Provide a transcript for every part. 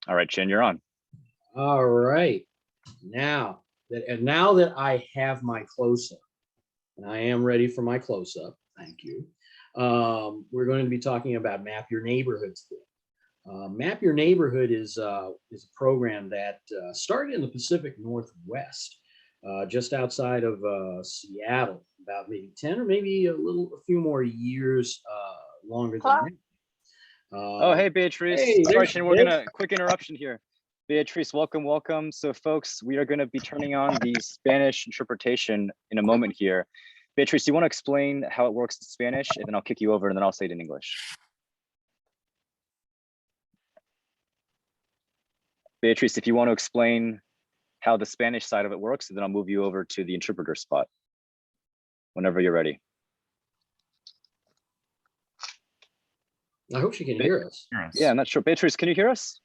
All right, Chin, you're on. All right. Now that I have my close-up, and I am ready for my close-up, thank you. We're going to be talking about Map Your Neighborhood today. Map Your Neighborhood is a program that started in the Pacific Northwest, just outside of Seattle, about maybe 10 or maybe a few more years longer than that. Oh, hey, Beatrice. Hey, Sorry, Chin, we're gonna quick interruption here. Beatrice, welcome. So folks, we are gonna be turning on the Spanish interpretation in a moment here. Beatrice, do you want to explain how it works in Spanish? And then I'll kick you over and then I'll say it in English. Beatrice, if you want to explain how the Spanish side of it works, then I'll move you over to the interpreter spot whenever you're ready. I hope she can hear us. Yeah, I'm not sure. Beatrice, can you hear us?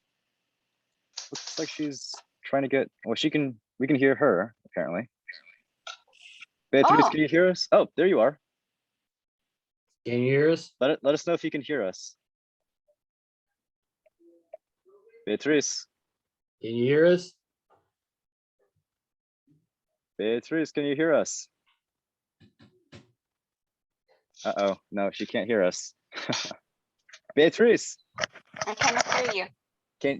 Looks like she's trying to get, well, we can hear her, apparently. Beatrice, can you hear us? Oh, there you are. Can you hear us? Let us know if you can hear us. Beatrice. Can you hear us? Beatrice, can you hear us? Uh-oh, no, she can't hear us. Beatrice. I cannot hear you.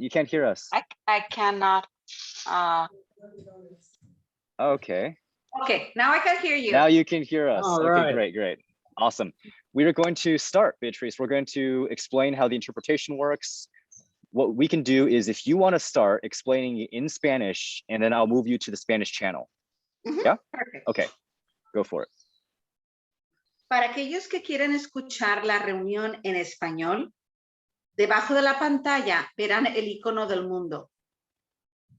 You can't hear us? I cannot. Okay. Okay, now I can hear you. Now you can hear us. All okay, right. Great. Awesome. We are going to start, Beatrice. We're going to explain how the interpretation works. What we can do is if you want to start explaining in Spanish, and then I'll move you to the Spanish channel. Yeah? Perfect. Okay, go for it. Para aquellos que quieren escuchar la reunión en español, debajo de la pantalla verán el icono del mundo.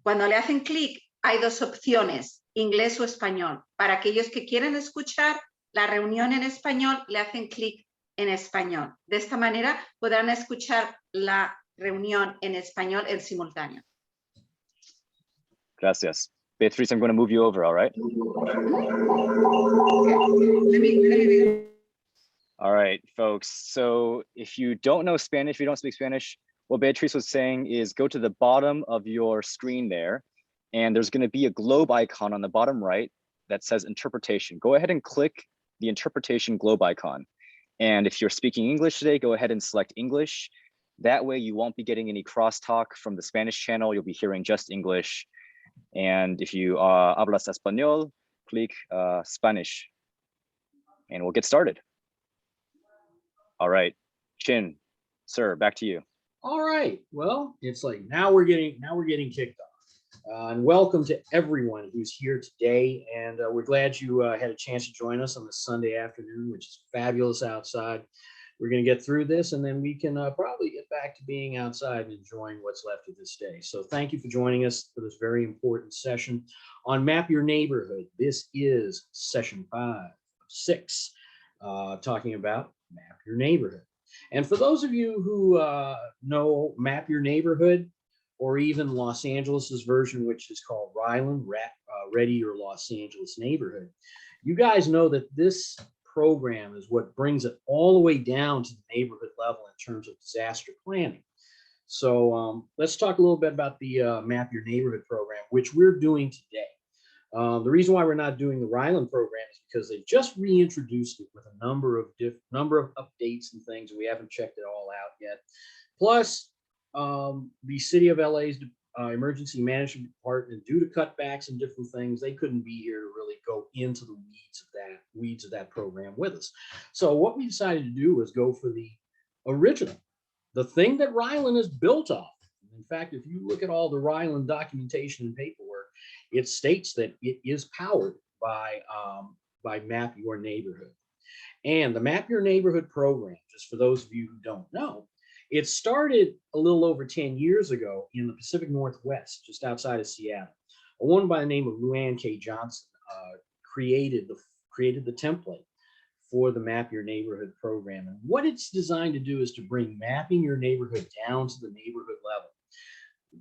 Cuando le hacen clic, hay dos opciones, inglés o español. Para aquellos que quieren escuchar la reunión en español, le hacen clic en español. De esta manera podrán escuchar la reunión en español en simultáneo. Gracias. Beatriz, I'm going to move you over, all right? All right, folks. So if you don't know Spanish, if you don't speak Spanish, what Beatriz was saying is go to the bottom of your screen there, and there's going to be a globe icon on the bottom right that says interpretation. Go ahead and click the interpretation globe icon. And if you're speaking English today, go ahead and select English. That way you won't be getting any crosstalk from the Spanish channel. You'll be hearing just English. And if you hablas español, click Spanish. And we'll get started. All right, Chin, sir, back to you. All right. Well, it's like now we're getting kicked off. And welcome to everyone who's here today. And we're glad you had a chance to join us on this Sunday afternoon, which is fabulous outside. We're going to get through this, and then we can probably get back to being outside and enjoying what's left of this day. So thank you for joining us for this very important session on Map Your Neighborhood. This is session 5 of 6, talking about Map Your Neighborhood. And for those of you who know Map Your Neighborhood, or even Los Angeles's version, which is called Ryland, Ready Your Los Angeles Neighborhood, you guys know that this program is what brings it all the way down to the neighborhood level in terms of disaster planning. So let's talk a little bit about the Map Your Neighborhood program, which we're doing today. The reason why we're not doing the Ryland program is because they just reintroduced it with a number of updates and things. We haven't checked it all out yet. Plus, the City of LA's Emergency Management Department, due to cutbacks and different things, they couldn't be here to really go into the weeds of that program with us. So what we decided to do was go for the original, the thing that Ryland is built off. In fact, if you look at all the Ryland documentation and paperwork, it states that it is powered by Map Your Neighborhood. And the Map Your Neighborhood program, just for those of you who don't know, it started a little over 10 years ago in the Pacific Northwest, just outside of Seattle. A woman by the name of Luann K. Johnson created the template for the Map Your Neighborhood program. And what it's designed to do is to bring mapping your neighborhood down to the neighborhood level.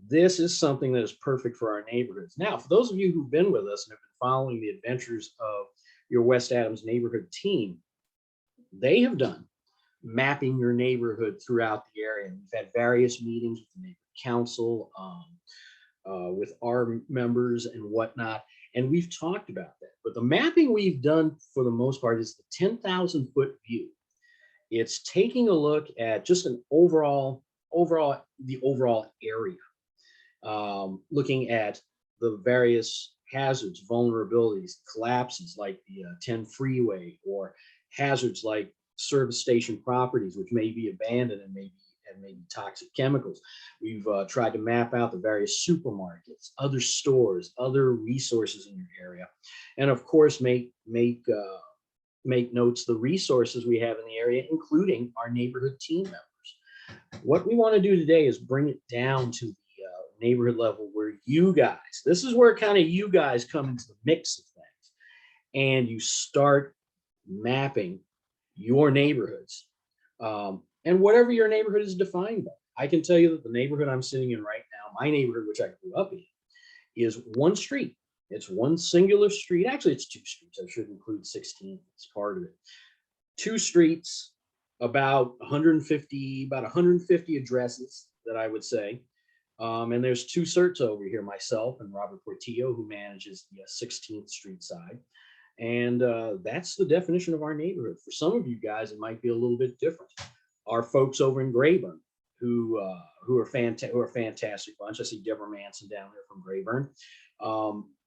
This is something that is perfect for our neighborhoods. Now, for those of you who've been with us and have been following the adventures of your West Adams neighborhood team, they have done mapping your neighborhood throughout the area. And we've had various meetings with the neighborhood council, with our members and whatnot, and we've talked about that. But the mapping we've done for the most part is the 10,000-foot view. It's taking a look at just an overall area, looking at the various hazards, vulnerabilities, collapses like the 10 freeway, or hazards like service station properties, which may be abandoned and maybe toxic chemicals. We've tried to map out the various supermarkets, other stores, other resources in your area, and of course make notes the resources we have in the area, including our neighborhood team members. What we want to do today is bring it down to the neighborhood level, where you guys, this is where kind of you guys come into the mix of things, and you start mapping your neighborhoods, and whatever your neighborhood is defined by. I can tell you that the neighborhood I'm sitting in right now, my neighborhood, which I grew up in, is one street. It's one singular street. Actually, it's two streets. I should include 16 as part of it. Two streets, about 150 addresses that I would say. And there's two CERTs over here, myself and Robert Portillo, who manages the 16th Street side. And that's the definition of our neighborhood. For some of you guys, it might be a little bit different. Our folks over in Grayburn, who are a fantastic bunch. I see Deborah Manson down there from Grayburn.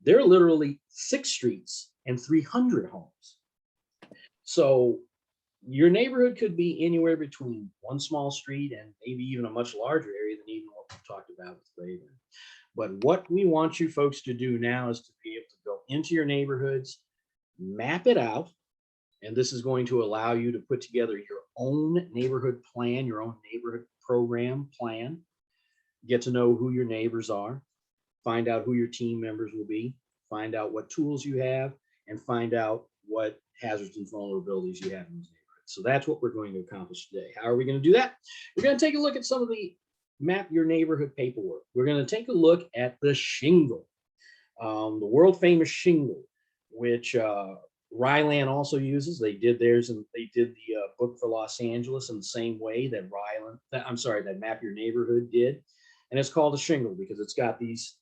They're literally 6 streets and 300 homes. So your neighborhood could be anywhere between one small street and maybe even a much larger area than even what we talked about with Grayburn. But what we want you folks to do now is to be able to go into your neighborhoods, map it out, and this is going to allow you to put together your own neighborhood plan, your own neighborhood program plan, get to know who your neighbors are, find out who your team members will be, find out what tools you have, and find out what hazards and vulnerabilities you have in those neighborhoods. So that's what we're going to accomplish today. How are we going to do that? We're going to take a look at some of the map your neighborhood paperwork. We're going to take a look at the shingle, the world famous shingle, which Ryland also uses. They did theirs, and they did the book for Los Angeles in the same way that that Map Your Neighborhood did. And it's called a shingle because it's got these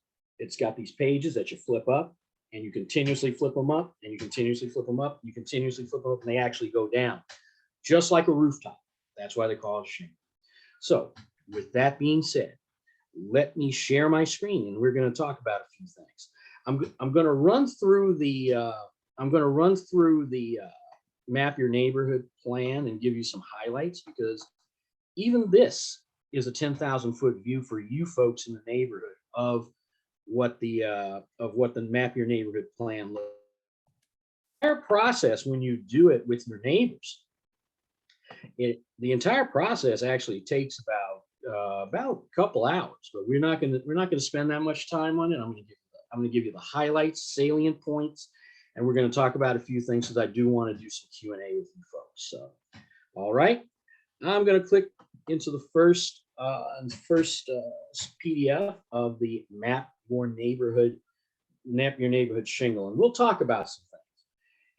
pages that you flip up, and you continuously flip them up, and you continuously flip them up, you continuously flip them up, and they actually go down, just like a rooftop. That's why they call it a shingle. So with that being said, let me share my screen, and we're going to talk about a few things. I'm going to run through the Map Your Neighborhood plan and give you some highlights, because even this is a 10,000-foot view for you folks in the neighborhood of what the Map Your Neighborhood plan looks like. The entire process, when you do it with your neighbors, the entire process actually takes about a couple hours, but we're not going to spend that much time on it. I'm going to give you the highlights, salient points, and we're going to talk about a few things, because I do want to do some Q&A with you folks. So, all right, I'm going to click into the first PDF of the Map Your Neighborhood shingle, and we'll talk about some things.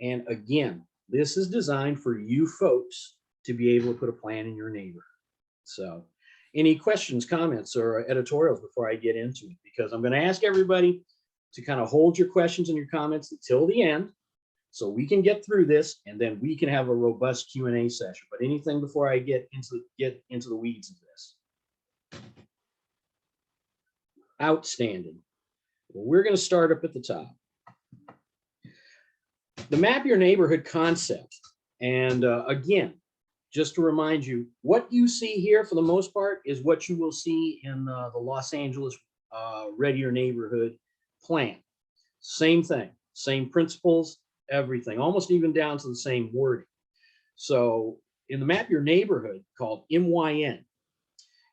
And again, this is designed for you folks to be able to put a plan in your neighborhood. So, any questions, comments, or editorials before I get into it? Because I'm going to ask everybody to kind of hold your questions and your comments until the end, so we can get through this, and then we can have a robust Q&A session. But anything before I get into the weeds of this? Outstanding. Well, we're going to start up at the top. The Map Your Neighborhood concept, and again, just to remind you, what you see here for the most part is what you will see in the Los Angeles Ready Your Neighborhood plan. Same thing, same principles, everything, almost even down to the same wording. So in the Map Your Neighborhood, called MYN,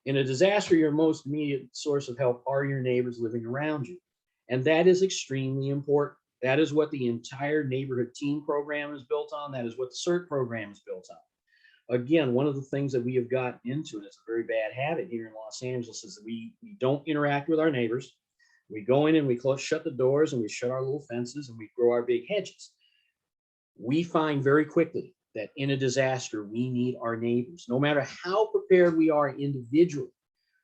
in a disaster, your most immediate source of help are your neighbors living around you. And that is extremely important. That is what the entire neighborhood team program is built on. That is what the CERT program is built on. Again, one of the things that we have gotten into, and it's a very bad habit here in Los Angeles, is that we don't interact with our neighbors. We go in and we shut the doors, and we shut our little fences, and we grow our big hedges. We find very quickly that in a disaster, we need our neighbors. No matter how prepared we are individually,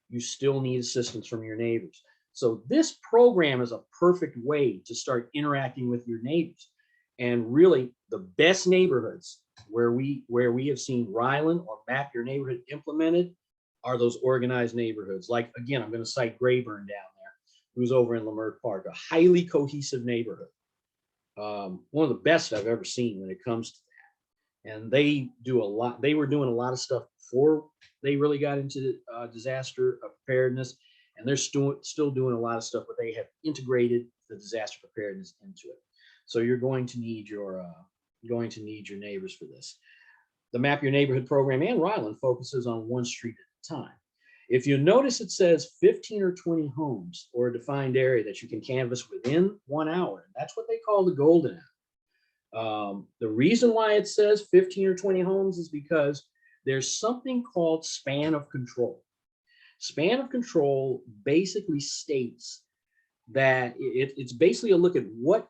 you still need assistance from your neighbors. So this program is a perfect way to start interacting with your neighbors. And really the best neighborhoods where we have seen Ryland or Map Your Neighborhood implemented are those organized neighborhoods. Like, again, I'm going to cite Grayburn down there, who's over in Leimert Park, a highly cohesive neighborhood. One of the best I've ever seen when it comes to that. And they do a lot. They were doing a lot of stuff before they really got into disaster preparedness, and they're still doing a lot of stuff, but they have integrated the disaster preparedness into it. So you're going to need your neighbors for this. The Map Your Neighborhood program and Ryland focuses on one street at a time. If you notice, it says 15 or 20 homes or a defined area that you can canvass within 1 hour. That's what they call the golden hour. The reason why it says 15 or 20 homes is because there's something called span of control. Span of control basically states that it's basically a look at what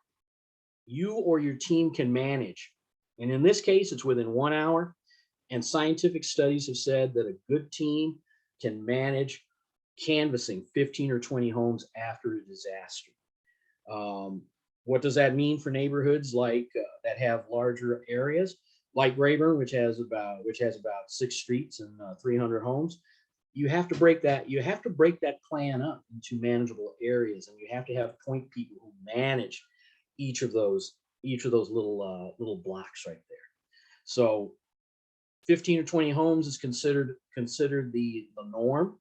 you or your team can manage. And in this case, it's within 1 hour. And scientific studies have said that a good team can manage canvassing 15 or 20 homes after a disaster. What does that mean for neighborhoods like that have larger areas, like Grayburn, which has about 6 streets and 300 homes? You have to break that plan up into manageable areas, and you have to have point people who manage each of those little blocks right there. So 15 or 20 homes is considered the norm.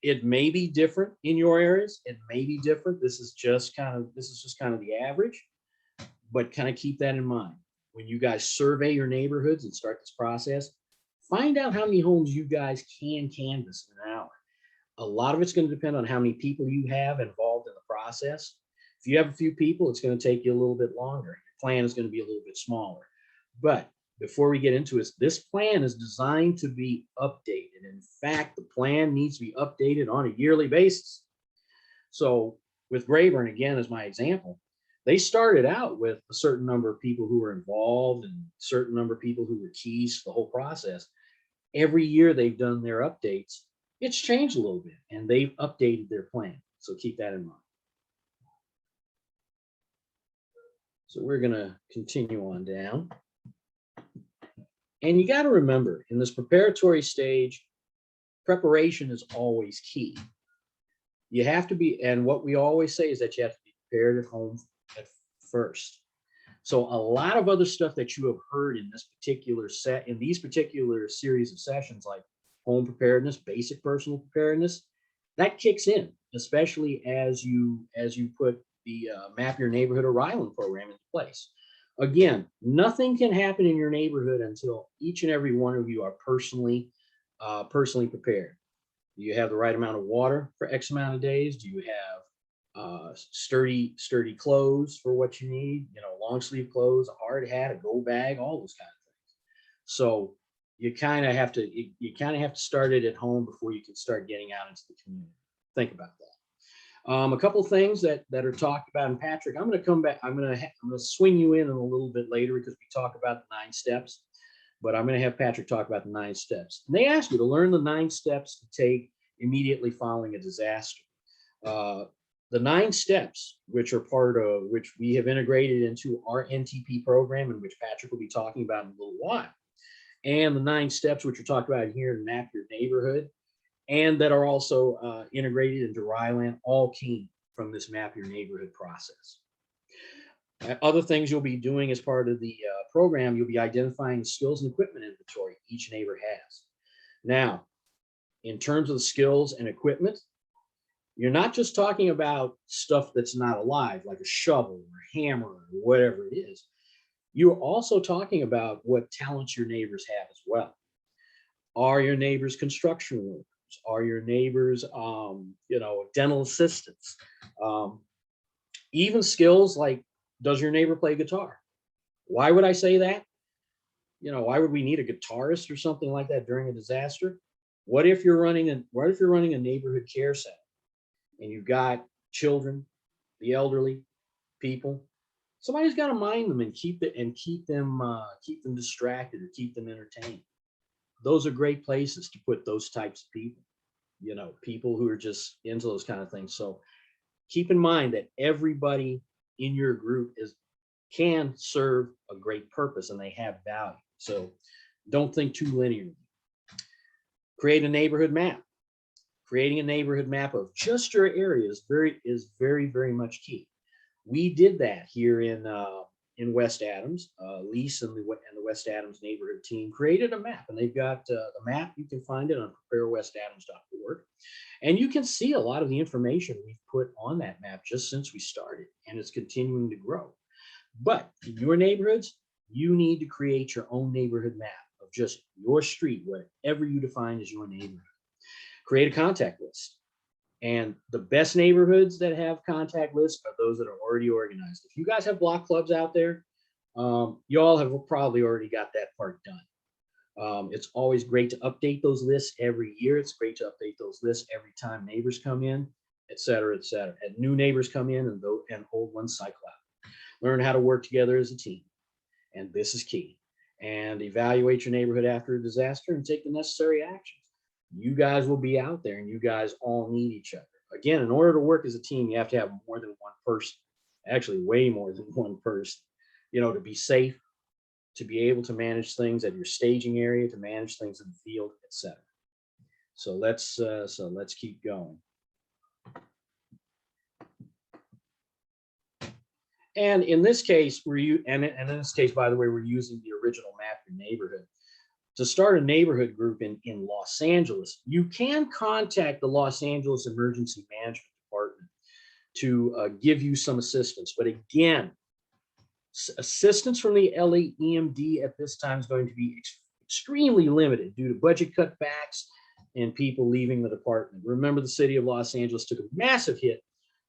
It may be different in your areas. It may be different. This is just kind of the average, but kind of keep that in mind. When you guys survey your neighborhoods and start this process, find out how many homes you guys can canvass in an hour. A lot of it's going to depend on how many people you have involved in the process. If you have a few people, it's going to take you a little bit longer. Your plan is going to be a little bit smaller. But before we get into it, this plan is designed to be updated. In fact, the plan needs to be updated on a yearly basis. So with Grayburn, again, as my example, they started out with a certain number of people who were involved and a certain number of people who were keys to the whole process. Every year they've done their updates. It's changed a little bit, and they've updated their plan. So keep that in mind. So we're going to continue on down. And you got to remember, in this preparatory stage, preparation is always key. You have to be, and what we always say is that you have to be prepared at home at first. So a lot of other stuff that you have heard in these particular series of sessions, like home preparedness, basic personal preparedness, that kicks in, especially as you put the Map Your Neighborhood or Ryland program into place. Again, nothing can happen in your neighborhood until each and every one of you are personally prepared. Do you have the right amount of water for X amount of days? Do you have sturdy clothes for what you need? Long sleeve clothes, a hard hat, a go bag, all those kind of things. So you kind of have to start it at home before you can start getting out into the community. Think about that. A couple of things that are talked about, and Patrick, I'm going to come back. I'm going to swing you in a little bit later because we talk about the 9 steps, but I'm going to have Patrick talk about the 9 steps. And they ask you to learn the 9 steps to take immediately following a disaster. The 9 steps, which we have integrated into our NTP program, and which Patrick will be talking about in a little while, and the 9 steps which are talked about here in Map Your Neighborhood, and that are also integrated into Ryland, all came from this Map Your Neighborhood process. Other things you'll be doing as part of the program, you'll be identifying the skills and equipment inventory each neighbor has. Now, in terms of the skills and equipment, you're not just talking about stuff that's not alive, like a shovel or hammer or whatever it is. You're also talking about what talents your neighbors have as well. Are your neighbors construction workers? Are your neighbors, dental assistants? Even skills like, does your neighbor play guitar? Why would I say that? Why would we need a guitarist or something like that during a disaster? What if you're running a neighborhood care center and you've got children, the elderly, people, somebody's got to mind them and keep them distracted or keep them entertained. Those are great places to put those types of people, people who are just into those kind of things. So keep in mind that everybody in your group can serve a great purpose and they have value. So don't think too linearly. Create a neighborhood map. Creating a neighborhood map of just your area is very, very much key. We did that here in West Adams. Lisa and the West Adams neighborhood team created a map, and they've got the map. You can find it on preparewestadams.org, and you can see a lot of the information we've put on that map just since we started, and it's continuing to grow. But in your neighborhoods, you need to create your own neighborhood map of just your street, whatever you define as your neighborhood. Create a contact list. And the best neighborhoods that have contact lists are those that are already organized. If you guys have block clubs out there, you all have probably already got that part done. It's always great to update those lists every year. It's great to update those lists every time neighbors come in, et cetera, et cetera. And new neighbors come in and old ones cycle out. Learn how to work together as a team. And this is key. And evaluate your neighborhood after a disaster and take the necessary actions. You guys will be out there and you guys all need each other. Again, in order to work as a team, you have to have more than one person, actually way more than one person, to be safe, to be able to manage things at your staging area, to manage things in the field, etc. So let's keep going. And in this case, in this case, by the way, we're using the original Map Your Neighborhood. To start a neighborhood group in Los Angeles, you can contact the Los Angeles Emergency Management Department to give you some assistance. But again, assistance from the LA EMD at this time is going to be extremely limited due to budget cutbacks and people leaving the department. Remember, the city of Los Angeles took a massive hit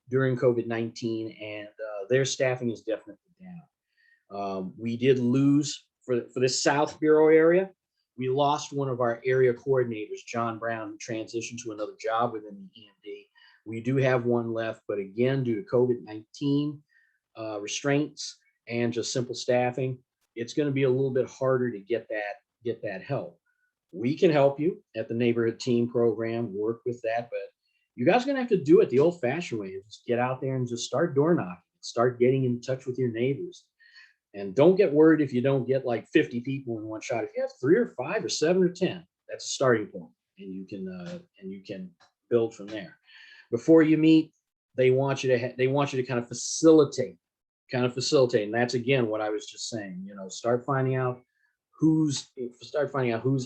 during COVID-19, and their staffing is definitely down. We did lose for this South Bureau area. We lost one of our area coordinators, John Brown, who transitioned to another job within the EMD. We do have one left, but again, due to COVID-19 restraints and just simple staffing, it's going to be a little bit harder to get that help. We can help you at the neighborhood team program, work with that, but you guys are going to have to do it the old-fashioned way. Just get out there and just start door knocking, start getting in touch with your neighbors. And don't get worried if you don't get like 50 people in one shot. If you have 3 or 5 or 7 or 10, that's a starting point, and you can build from there. Before you meet, they want you to kind of facilitate, and that's again what I was just saying. Start finding out who's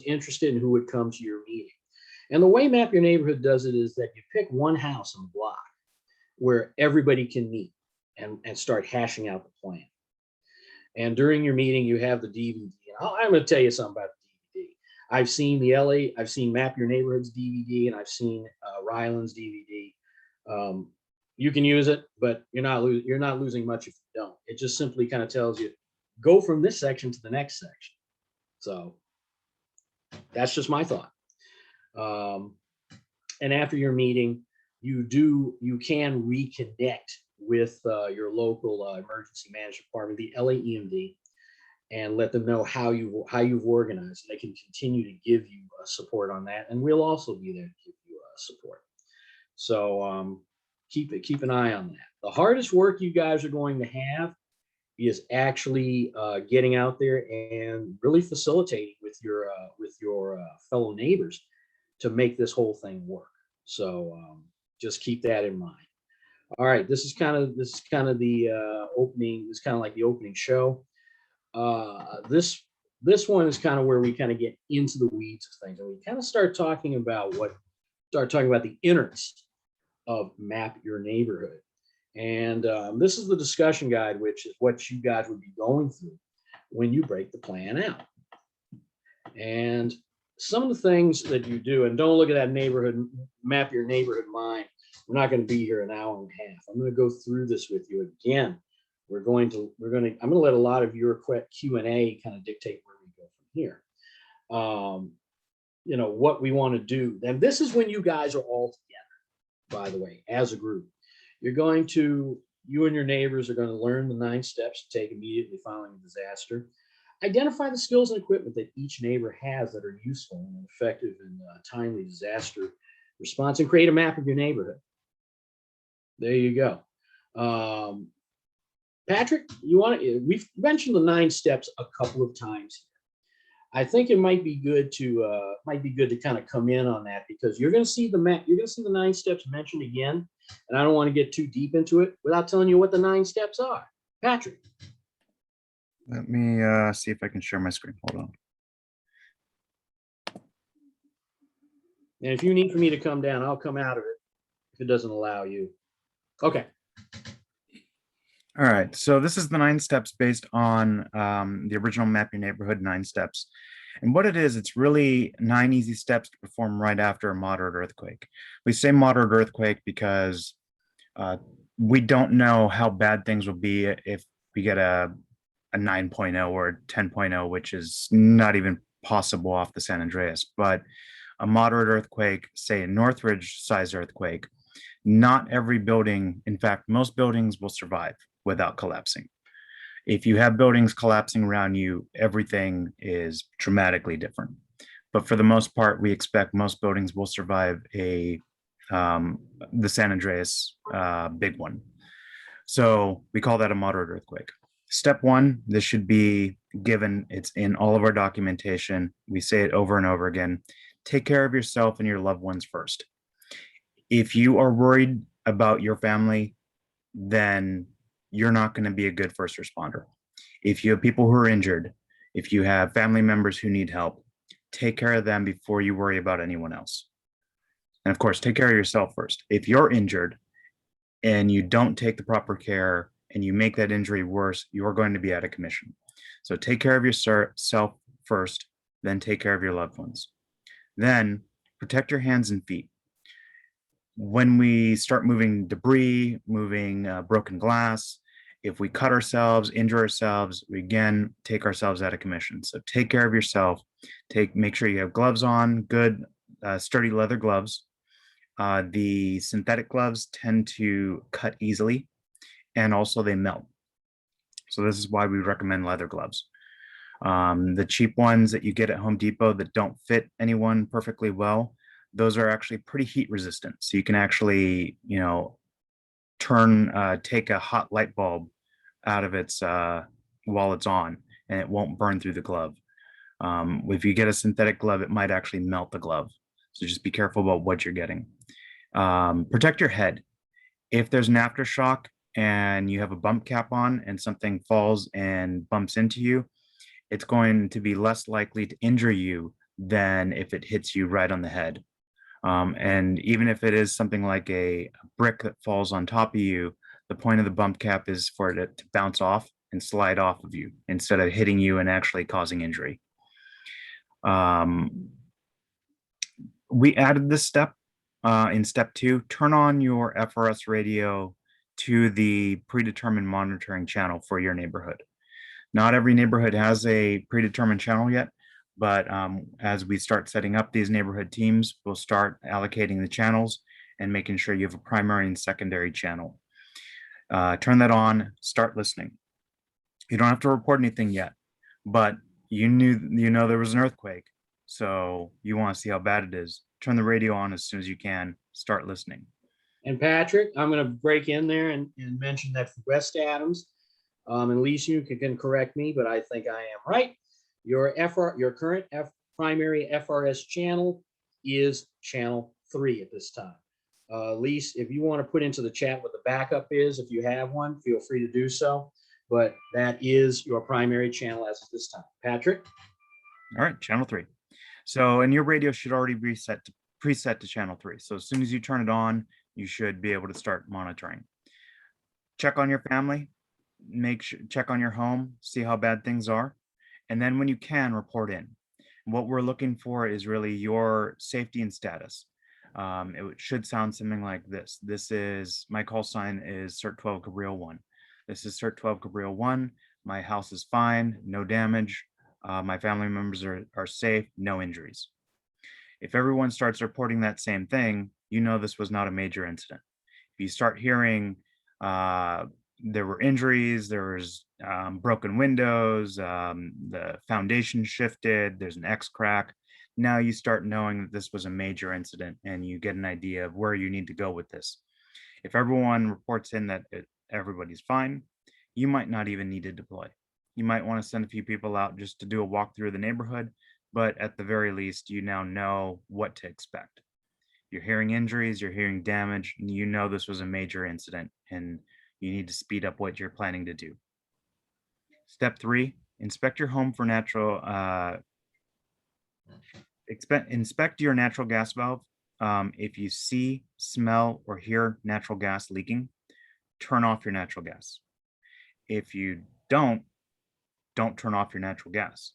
interested and who would come to your meeting. And the way Map Your Neighborhood does it is that you pick one house on the block where everybody can meet and start hashing out the plan. And during your meeting, you have the DVD. And I'm going to tell you something about the DVD. I've seen Map Your Neighborhood's DVD, and I've seen Ryland's DVD. You can use it, but you're not losing much if you don't. It just simply kind of tells you, go from this section to the next section. So that's just my thought. And after your meeting, you can reconnect with your local emergency management department, the LA EMD, and let them know how you've organized. They can continue to give you support on that, and we'll also be there to give you support. So keep an eye on that. The hardest work you guys are going to have is actually getting out there and really facilitating with your fellow neighbors to make this whole thing work. So just keep that in mind. All right, this is kind of the opening. This is kind of like the opening show. This one is kind of where we kind of get into the weeds of things, and we kind of start talking about the innards of Map Your Neighborhood. And this is the discussion guide, which is what you guys would be going through when you break the plan out. And some of the things that you do, and don't look at that neighborhood, Map Your Neighborhood mind. We're not going to be here an hour and a half. I'm going to go through this with you again. I'm going to let a lot of your quick Q&A kind of dictate where we go from here. What we want to do. And this is when you guys are all together, by the way, as a group. You're going to You and your neighbors are going to learn the 9 steps to take immediately following a disaster. Identify the skills and equipment that each neighbor has that are useful and effective in timely disaster response, and create a map of your neighborhood. There you go. Patrick, we've mentioned the 9 steps a couple of times. I think it might be good to kind of come in on that, because you're going to see the map. You're going to see the 9 steps mentioned again, and I don't want to get too deep into it without telling you what the 9 steps are. Patrick. Let me see if I can share my screen. Hold on. And if you need for me to come down, I'll come out of it if it doesn't allow you. Okay. All right. So this is the 9 steps based on the original Map Your Neighborhood 9 steps. And what it is, it's really 9 easy steps to perform right after a moderate earthquake. We say moderate earthquake because we don't know how bad things will be if we get a 9.0 or a 10.0, which is not even possible off the San Andreas. But a moderate earthquake, say a Northridge size earthquake, not every building, in fact, most buildings will survive without collapsing. If you have buildings collapsing around you, everything is dramatically different. But for the most part, we expect most buildings will survive the San Andreas big one. So we call that a moderate earthquake. Step 1, this should be given, it's in all of our documentation. We say it over and over again. Take care of yourself and your loved ones first. If you are worried about your family, then you're not going to be a good first responder. If you have people who are injured, if you have family members who need help, take care of them before you worry about anyone else. And of course, take care of yourself first. If you're injured and you don't take the proper care and you make that injury worse, you're going to be out of commission. So take care of yourself first, then take care of your loved ones. Then protect your hands and feet. When we start moving debris, moving broken glass, if we cut ourselves, injure ourselves, we again take ourselves out of commission. So take care of yourself. Make sure you have gloves on, good sturdy leather gloves. The synthetic gloves tend to cut easily, and also they melt. So this is why we recommend leather gloves. The cheap ones that you get at Home Depot that don't fit anyone perfectly well, those are actually pretty heat resistant. So you can actually, take a hot light bulb out of its while it's on, and it won't burn through the glove. If you get a synthetic glove, it might actually melt the glove. So just be careful about what you're getting. Protect your head. If there's an aftershock and you have a bump cap on and something falls and bumps into you, it's going to be less likely to injure you than if it hits you right on the head. And even if it is something like a brick that falls on top of you, the point of the bump cap is for it to bounce off and slide off of you instead of hitting you and actually causing injury. We added this step in step 2. Turn on your FRS radio to the predetermined monitoring channel for your neighborhood. Not every neighborhood has a predetermined channel yet, but as we start setting up these neighborhood teams, we'll start allocating the channels and making sure you have a primary and secondary channel. Turn that on, start listening. You don't have to report anything yet, but you know there was an earthquake, so you want to see how bad it is. Turn the radio on as soon as you can, start listening. And Patrick, I'm going to break in there and mention that for West Adams, and Lisa, you can correct me, but I think I am right. Your current primary FRS channel is channel 3 at this time. Lisa, if you want to put into the chat what the backup is, if you have one, feel free to do so. But that is your primary channel as of this time. Patrick? All right, channel 3. So, and your radio should already be preset to channel 3. So as soon as you turn it on, you should be able to start monitoring. Check on your family, check on your home, see how bad things are. And then when you can, report in. What we're looking for is really your safety and status. It should sound something like this. My call sign is CERT 12 Cabrillo 1. This is CERT 12 Cabrillo 1. My house is fine, no damage. My family members are safe, no injuries. If everyone starts reporting that same thing, you know this was not a major incident. If you start hearing There were injuries, there was broken windows, the foundation shifted, there's an X crack. Now you start knowing that this was a major incident and you get an idea of where you need to go with this. If everyone reports in that everybody's fine, you might not even need to deploy. You might want to send a few people out just to do a walk through the neighborhood, but at the very least, you now know what to expect. You're hearing injuries, you're hearing damage, and you know this was a major incident and you need to speed up what you're planning to do. Step 3, inspect your home for inspect your natural gas valve. If you see, smell, or hear natural gas leaking, turn off your natural gas. If you don't turn off your natural gas.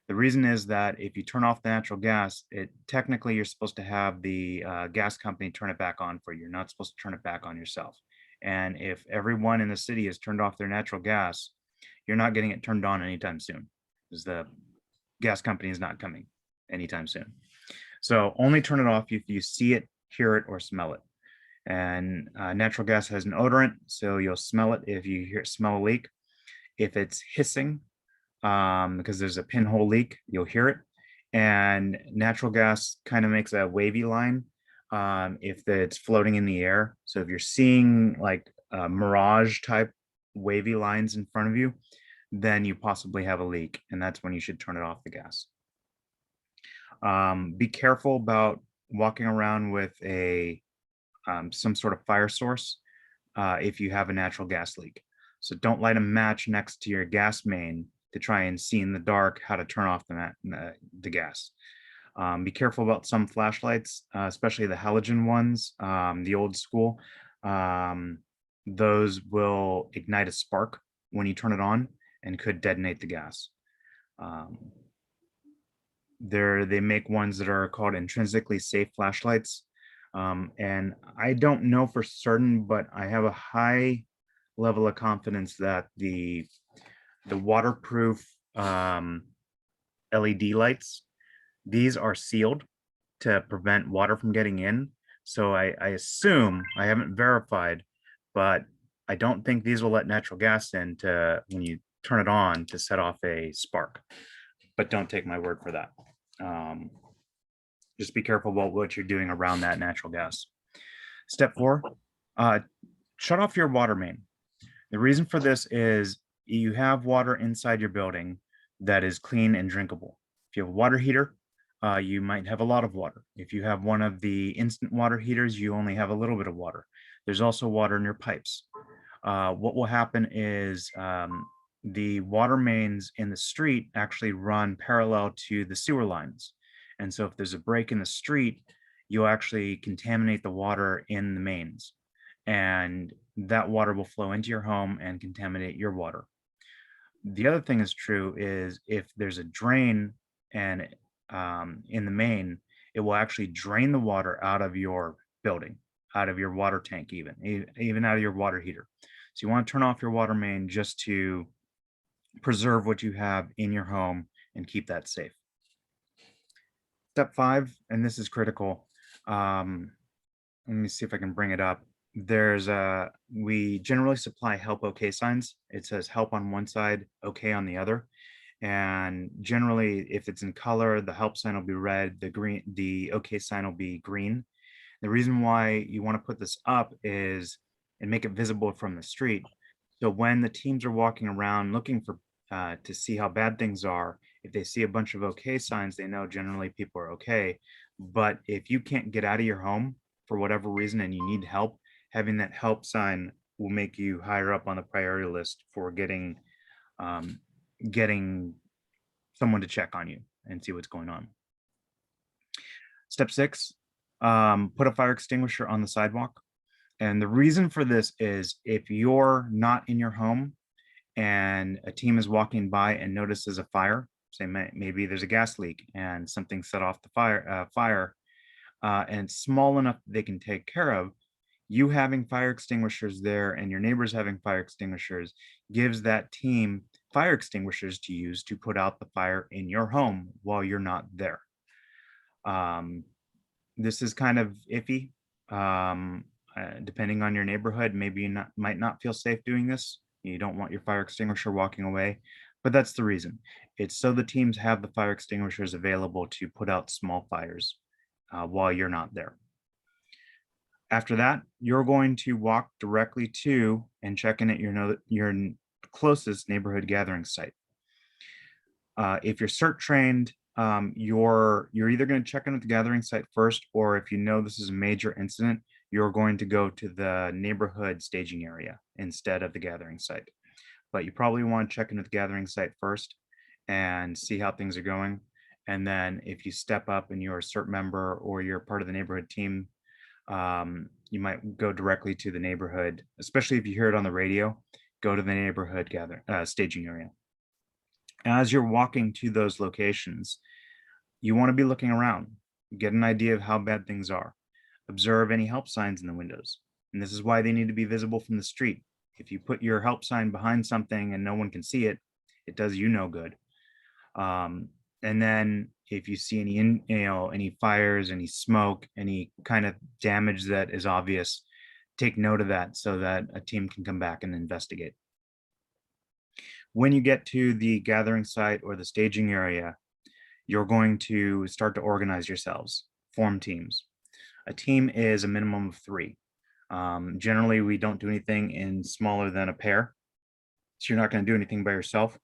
The reason is that if you turn off the natural gas, technically you're supposed to have the gas company turn it back on for you. You're not supposed to turn it back on yourself. And if everyone in the city has turned off their natural gas, you're not getting it turned on anytime soon, because the gas company is not coming anytime soon. So only turn it off if you see it, hear it, or smell it. And natural gas has an odorant, so you'll smell it if you smell a leak. If it's hissing, because there's a pinhole leak, you'll hear it. And natural gas kind of makes a wavy line if it's floating in the air. So if you're seeing like mirage type wavy lines in front of you, then you possibly have a leak, and that's when you should turn it off the gas. Be careful about walking around with some sort of fire source if you have a natural gas leak. So don't light a match next to your gas main to try and see in the dark how to turn off the gas. Be careful about some flashlights, especially the halogen ones, the old school. Those will ignite a spark when you turn it on and could detonate the gas. They make ones that are called intrinsically safe flashlights. And I don't know for certain, but I have a high level of confidence that the waterproof LED lights, these are sealed to prevent water from getting in. So I assume, I haven't verified, but I don't think these will let natural gas in to, when you turn it on, to set off a spark. But don't take my word for that. Just be careful about what you're doing around that natural gas. Step 4, shut off your water main. The reason for this is you have water inside your building that is clean and drinkable. If you have a water heater, you might have a lot of water. If you have one of the instant water heaters, you only have a little bit of water. There's also water in your pipes. What will happen is the water mains in the street actually run parallel to the sewer lines. And so if there's a break in the street, you'll actually contaminate the water in the mains. And that water will flow into your home and contaminate your water. The other thing is true is if there's a drain and in the main, it will actually drain the water out of your building, out of your water tank, even out of your water heater. So you want to turn off your water main just to preserve what you have in your home and keep that safe. Step 5, and this is critical. Let me see if I can bring it up. We generally supply help okay signs. It says help on one side, okay on the other. And generally, if it's in color, the help sign will be red, the okay sign will be green. The reason why you want to put this up is and make it visible from the street. So when the teams are walking around looking for to see how bad things are, if they see a bunch of okay signs, they know generally people are okay. But if you can't get out of your home for whatever reason and you need help, having that help sign will make you higher up on the priority list for getting someone to check on you and see what's going on. Step 6, put a fire extinguisher on the sidewalk. And the reason for this is if you're not in your home and a team is walking by and notices a fire, say maybe there's a gas leak and something set off the fire, and it's small enough they can take care of, you having fire extinguishers there and your neighbors having fire extinguishers gives that team fire extinguishers to use to put out the fire in your home while you're not there. This is kind of iffy. Depending on your neighborhood, maybe you might not feel safe doing this. You don't want your fire extinguisher walking away, but that's the reason. It's so the teams have the fire extinguishers available to put out small fires while you're not there. After that, you're going to walk directly to and check in at your closest neighborhood gathering site. If you're CERT trained, you're either going to check in at the gathering site first, or if you know this is a major incident, you're going to go to the neighborhood staging area instead of the gathering site. But you probably want to check in at the gathering site first and see how things are going. And then if you step up and you're a CERT member or you're part of the neighborhood team, you might go directly to the neighborhood, especially if you hear it on the radio, go to the neighborhood staging area. As you're walking to those locations, you want to be looking around, get an idea of how bad things are, observe any help signs in the windows. And this is why they need to be visible from the street. If you put your help sign behind something and no one can see it, it does you no good. And then if you see any fires, any smoke, any kind of damage that is obvious, take note of that so that a team can come back and investigate. When you get to the gathering site or the staging area, you're going to start to organize yourselves, form teams. A team is a minimum of 3. Generally, we don't do anything in smaller than a pair. So you're not going to do anything by yourself,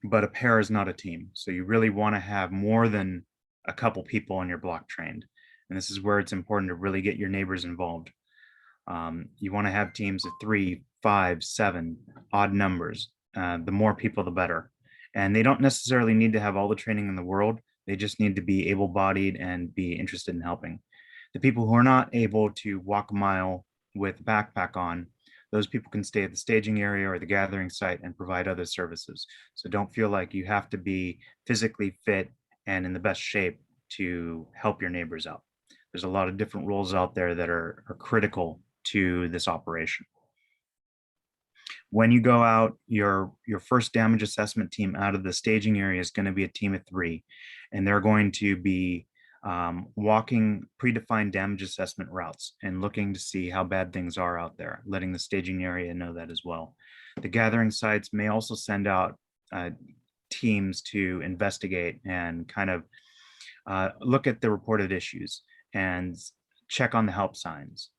but a pair is not a team. So you really want to have more than a couple people on your block trained. And this is where it's important to really get your neighbors involved. You want to have teams of 3, 5, 7, odd numbers. The more people, the better. And they don't necessarily need to have all the training in the world. They just need to be able-bodied and be interested in helping. The people who are not able to walk a mile with a backpack on, those people can stay at the staging area or the gathering site and provide other services. So don't feel like you have to be physically fit and in the best shape to help your neighbors out. There's a lot of different roles out there that are critical to this operation. When you go out, your first damage assessment team out of the staging area is going to be a team of 3, and they're going to be walking predefined damage assessment routes and looking to see how bad things are out there, letting the staging area know that as well. The gathering sites may also send out teams to investigate and kind of look at the reported issues and check on the help signs.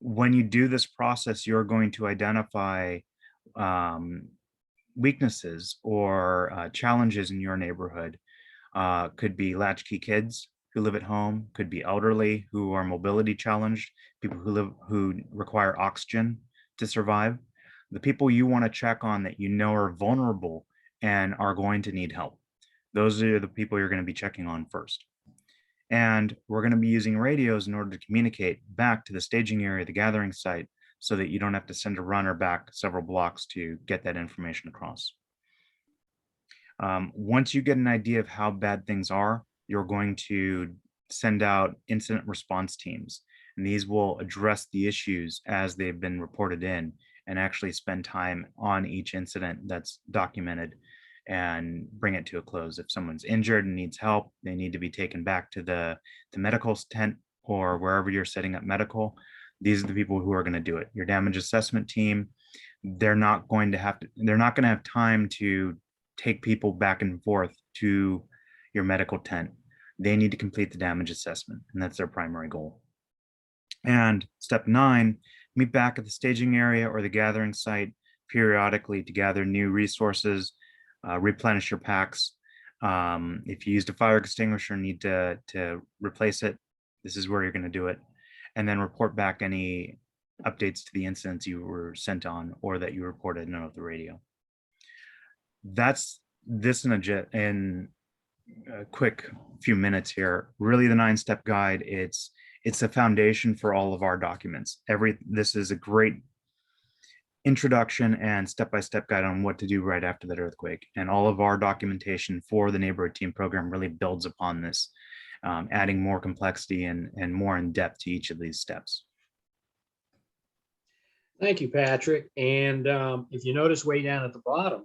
When you do this process, you're going to identify weaknesses or challenges in your neighborhood. Could be latchkey kids who live at home, could be elderly who are mobility challenged, people who require oxygen to survive. The people you want to check on that you know are vulnerable and are going to need help. Those are the people you're going to be checking on first. And we're going to be using radios in order to communicate back to the staging area, the gathering site, so that you don't have to send a runner back several blocks to get that information across. Once you get an idea of how bad things are, you're going to send out incident response teams. And these will address the issues as they've been reported in and actually spend time on each incident that's documented and bring it to a close. If someone's injured and needs help, they need to be taken back to the medical tent or wherever you're setting up medical. These are the people who are going to do it. Your damage assessment team, they're not going to have time to take people back and forth to your medical tent. They need to complete the damage assessment, and that's their primary goal. And step 9, meet back at the staging area or the gathering site periodically to gather new resources, replenish your packs. If you used a fire extinguisher and need to replace it, this is where you're going to do it. And then report back any updates to the incidents you were sent on or that you reported on the radio. That's this in a quick few minutes here. Really, the 9-step guide, it's a foundation for all of our documents. This is a great introduction and step-by-step guide on what to do right after that earthquake. And all of our documentation for the neighborhood team program really builds upon this, adding more complexity and more in depth to each of these steps. Thank you, Patrick. And if you notice way down at the bottom,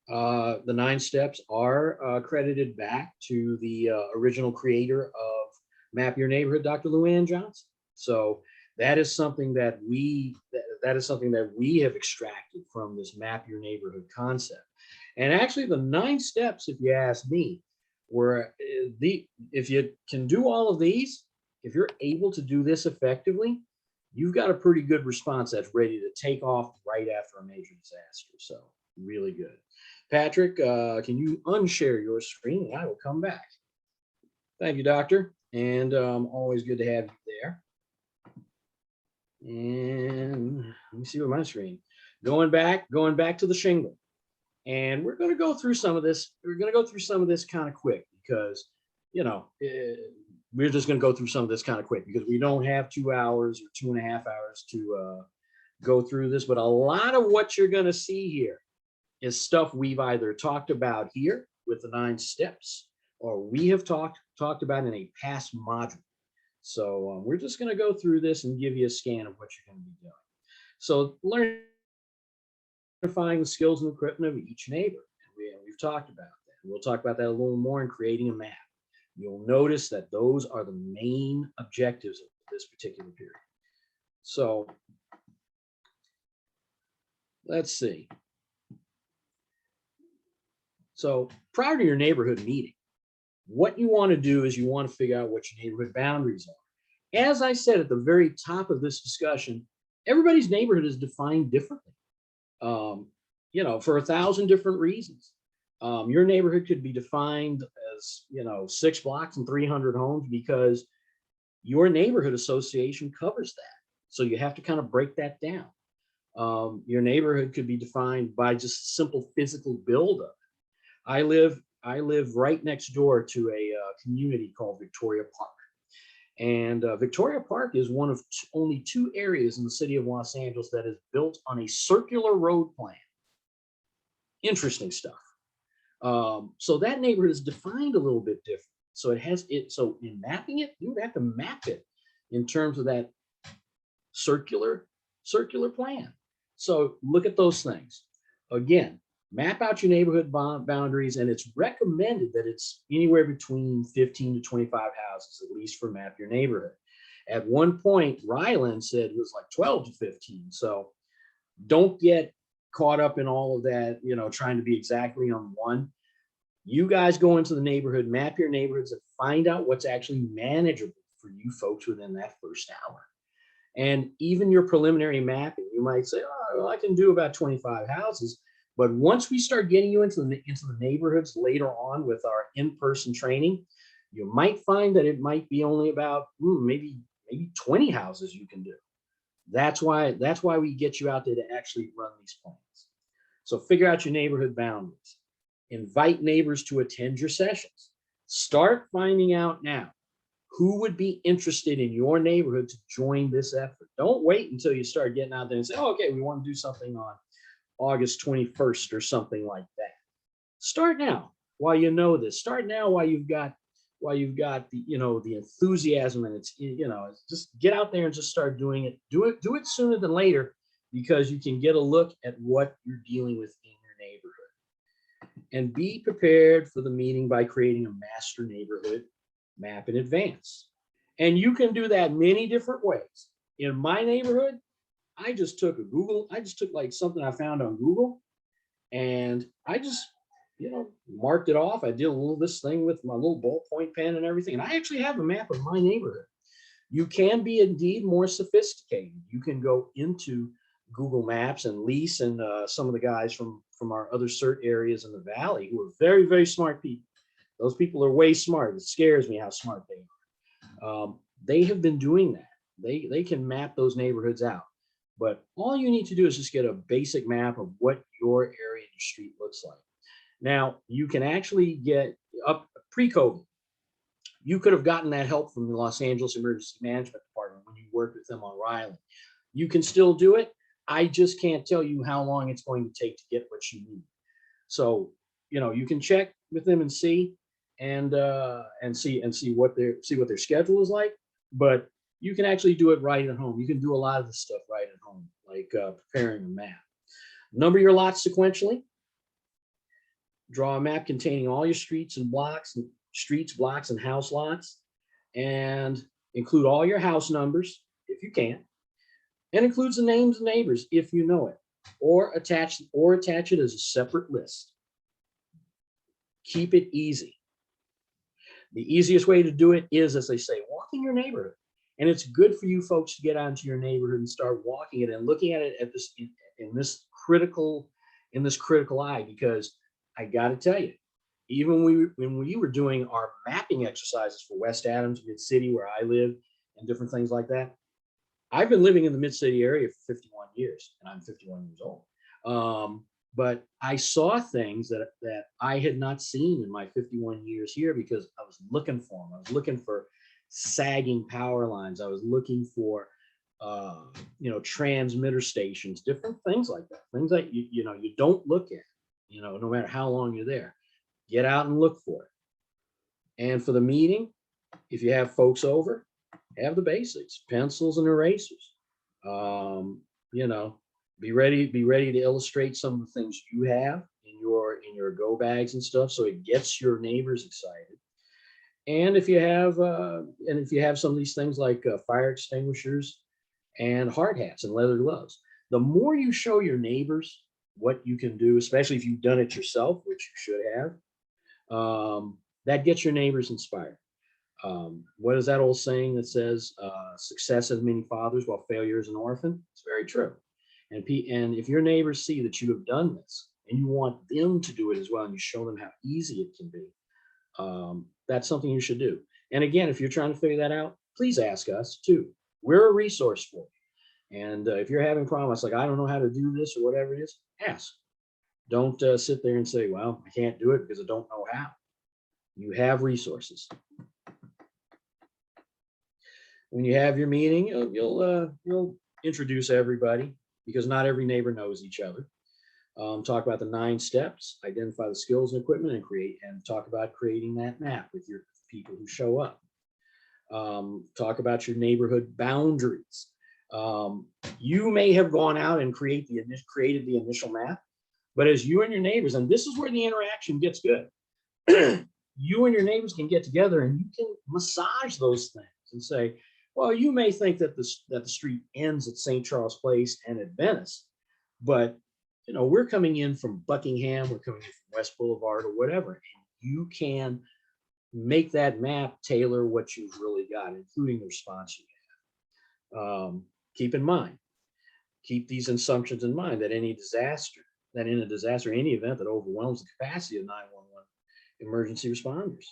the 9 steps are credited back to the original creator of Map Your Neighborhood, Dr. Luann Johnson. So that is something that we have extracted from this map your neighborhood concept. And actually the 9 steps, if you ask me, were if you can do all of these, if you're able to do this effectively, you've got a pretty good response that's ready to take off right after a major disaster. So really good. Patrick, can you unshare your screen and I will come back. Thank you, Doctor. And always good to have you there. And let me see what my screen. Going back to the shingle. And we're going to go through some of this. We're going to go through some of this kind of quick because, you know, we're just going to go through some of this kind of quick because we don't have 2 hours or 2.5 hours to go through this. But a lot of what you're going to see here is stuff we've either talked about here with the 9 steps, or we have talked about in a past module. So we're just going to go through this and give you a scan of what you're going to be doing. So learn identifying the skills and equipment of each neighbor. We've talked about that. We'll talk about that a little more in creating a map. You'll notice that those are the main objectives of this particular period. So let's see. So prior to your neighborhood meeting, what you want to do is you want to figure out what your neighborhood boundaries are. As I said at the very top of this discussion, everybody's neighborhood is defined differently. You know, for 1,000 different reasons. Your neighborhood could be defined as, you know, 6 blocks and 300 homes because your neighborhood association covers that. So you have to kind of break that down. Your neighborhood could be defined by just simple physical buildup. I live right next door to a community called Victoria Park. And Victoria Park is one of only 2 areas in the city of Los Angeles that is built on a circular road plan. Interesting stuff. So that neighborhood is defined a little bit different. So so in mapping it, you would have to map it in terms of that circular plan. So look at those things. Again, map out your neighborhood boundaries, and it's recommended that it's anywhere between 15 to 25 houses, at least for map your neighborhood. At one point, Ryland said it was like 12 to 15. So don't get caught up in all of that, you know, trying to be exactly on one. You guys go into the neighborhood, map your neighborhoods, and find out what's actually manageable for you folks within that first hour. And even your preliminary mapping, you might say, oh, well, I can do about 25 houses. But once we start getting you into the neighborhoods later on with our in-person training, you might find that it might be only about maybe 20 houses you can do. That's why we get you out there to actually run these plans. So figure out your neighborhood boundaries. Invite neighbors to attend your sessions. Start finding out now who would be interested in your neighborhood to join this effort. Don't wait until you start getting out there and say, oh, okay, we want to do something on August 21st or something like that. Start now while you know this. Start now while you've got the, you know, the enthusiasm, and it's, you know, just get out there and just start doing it. Do it sooner than later, because you can get a look at what you're dealing with in your neighborhood. And be prepared for the meeting by creating a master neighborhood map in advance. And you can do that many different ways. In my neighborhood, I just took like something I found on Google, and I just, you know, marked it off. I did a little this thing with my little ballpoint pen and everything. And I actually have a map of my neighborhood. You can be indeed more sophisticated. You can go into Google Maps, and Lise and some of the guys from our other CERT areas in the Valley, who are very, very smart people. Those people are way smart. It scares me how smart they are. They have been doing that. They can map those neighborhoods out. But all you need to do is just get a basic map of what your area and your street looks like. Now, you can actually get up pre-COVID. You could have gotten that help from the Los Angeles Emergency Management Department when you worked with them on Ryland. You can still do it. I just can't tell you how long it's going to take to get what you need. So, you know, you can check with them and see, and see what their schedule is like. But you can actually do it right at home. You can do a lot of this stuff right at home, like preparing a map. Number your lots sequentially. Draw a map containing all your streets, blocks, and house lots. And Include all your house numbers if you can, and includes the names of neighbors if you know it, or attach it as a separate list. Keep it easy. The easiest way to do it is, as they say, walk in your neighborhood. And it's good for you folks to get out into your neighborhood and start walking it and looking at it at this in this critical eye, because I got to tell you, even when we were doing our mapping exercises for West Adams, Mid-City, where I live, and different things like that, I've been living in the Mid-City area for 51 years, and I'm 51 years old. But I saw things that I had not seen in my 51 years here, because I was looking for them. I was looking for sagging power lines. I was looking for, transmitter stations, different things like that. Things that you don't look at, no matter how long you're there. Get out and look for it. And for the meeting, if you have folks over, have the basics: pencils and erasers. Be ready to illustrate some of the things you have in your go bags and stuff, so it gets your neighbors excited. And if you have some of these things like fire extinguishers and hard hats and leather gloves, the more you show your neighbors what you can do, especially if you've done it yourself, which you should have, that gets your neighbors inspired. What is that old saying that says, success has many fathers while failure is an orphan? It's very true. And if your neighbors see that you have done this and you want them to do it as well, and you show them how easy it can be, that's something you should do. And again, if you're trying to figure that out, please ask us too. We're a resource for you. And if you're having problems like, I don't know how to do this or whatever it is, ask. Don't sit there and say, well, I can't do it because I don't know how. You have resources. When you have your meeting, you'll introduce everybody, because not every neighbor knows each other. Talk about the 9 steps, identify the skills and equipment, and talk about creating that map with your people who show up. Talk about your neighborhood boundaries. You may have gone out and created the initial map, but as you and your neighbors, and this is where the interaction gets good, you and your neighbors can get together and you can massage those things and say, well, you may think that the street ends at St. Charles Place and at Venice, but we're coming in from Buckingham, we're coming in from West Boulevard or whatever, and you can make that map tailor what you've really got, including the response you have. Keep in mind, keep these assumptions in mind, that in a disaster, any event that overwhelms the capacity of 911 emergency responders.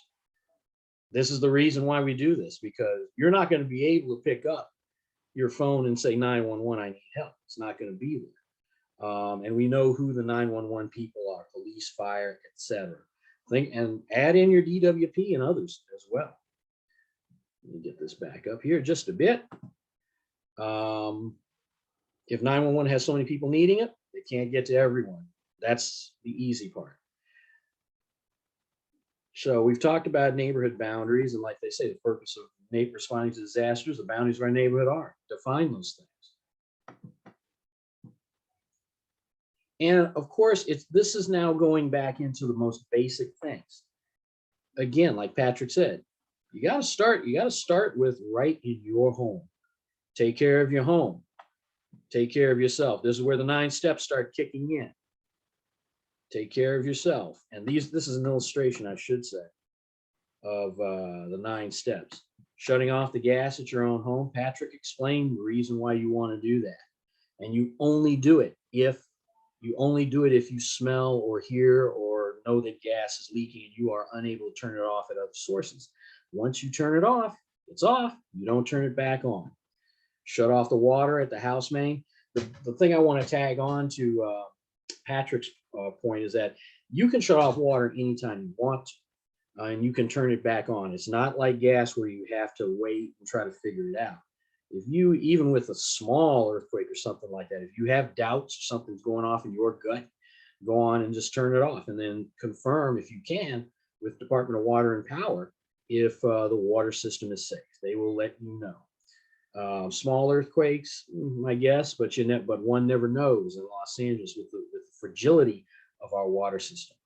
This is the reason why we do this, because you're not going to be able to pick up your phone and say 911, I need help. It's not going to be there. And we know who the 911 people are: police, fire, etc. And add in your DWP and others as well. Let me get this back up here just a bit. If 911 has so many people needing it, they can't get to everyone. That's the easy part. So we've talked about neighborhood boundaries, and like they say, the purpose of responding to disasters, the boundaries of our neighborhood are define those things. And of course, this is now going back into the most basic things. Again, like Patrick said, you got to start with right in your home. Take care of your home. Take care of yourself. This is where the 9 steps start kicking in. Take care of yourself. And this is an illustration, I should say, of the 9 steps. Shutting off the gas at your own home. Patrick explained the reason why you want to do that. And you only do it if you smell or hear or know that gas is leaking and you are unable to turn it off at other sources. Once you turn it off, it's off. You don't turn it back on. Shut off the water at the house main. The thing I want to tag on to Patrick's point is that you can shut off water anytime you want to, and you can turn it back on. It's not like gas where you have to wait and try to figure it out. If you, even with a small earthquake or something like that, if you have doubts or something's going off in your gut, go on and just turn it off, and then confirm, if you can, with Department of Water and Power if the water system is safe. They will let you know. Small earthquakes, I guess, but one never knows in Los Angeles with the fragility of our water system.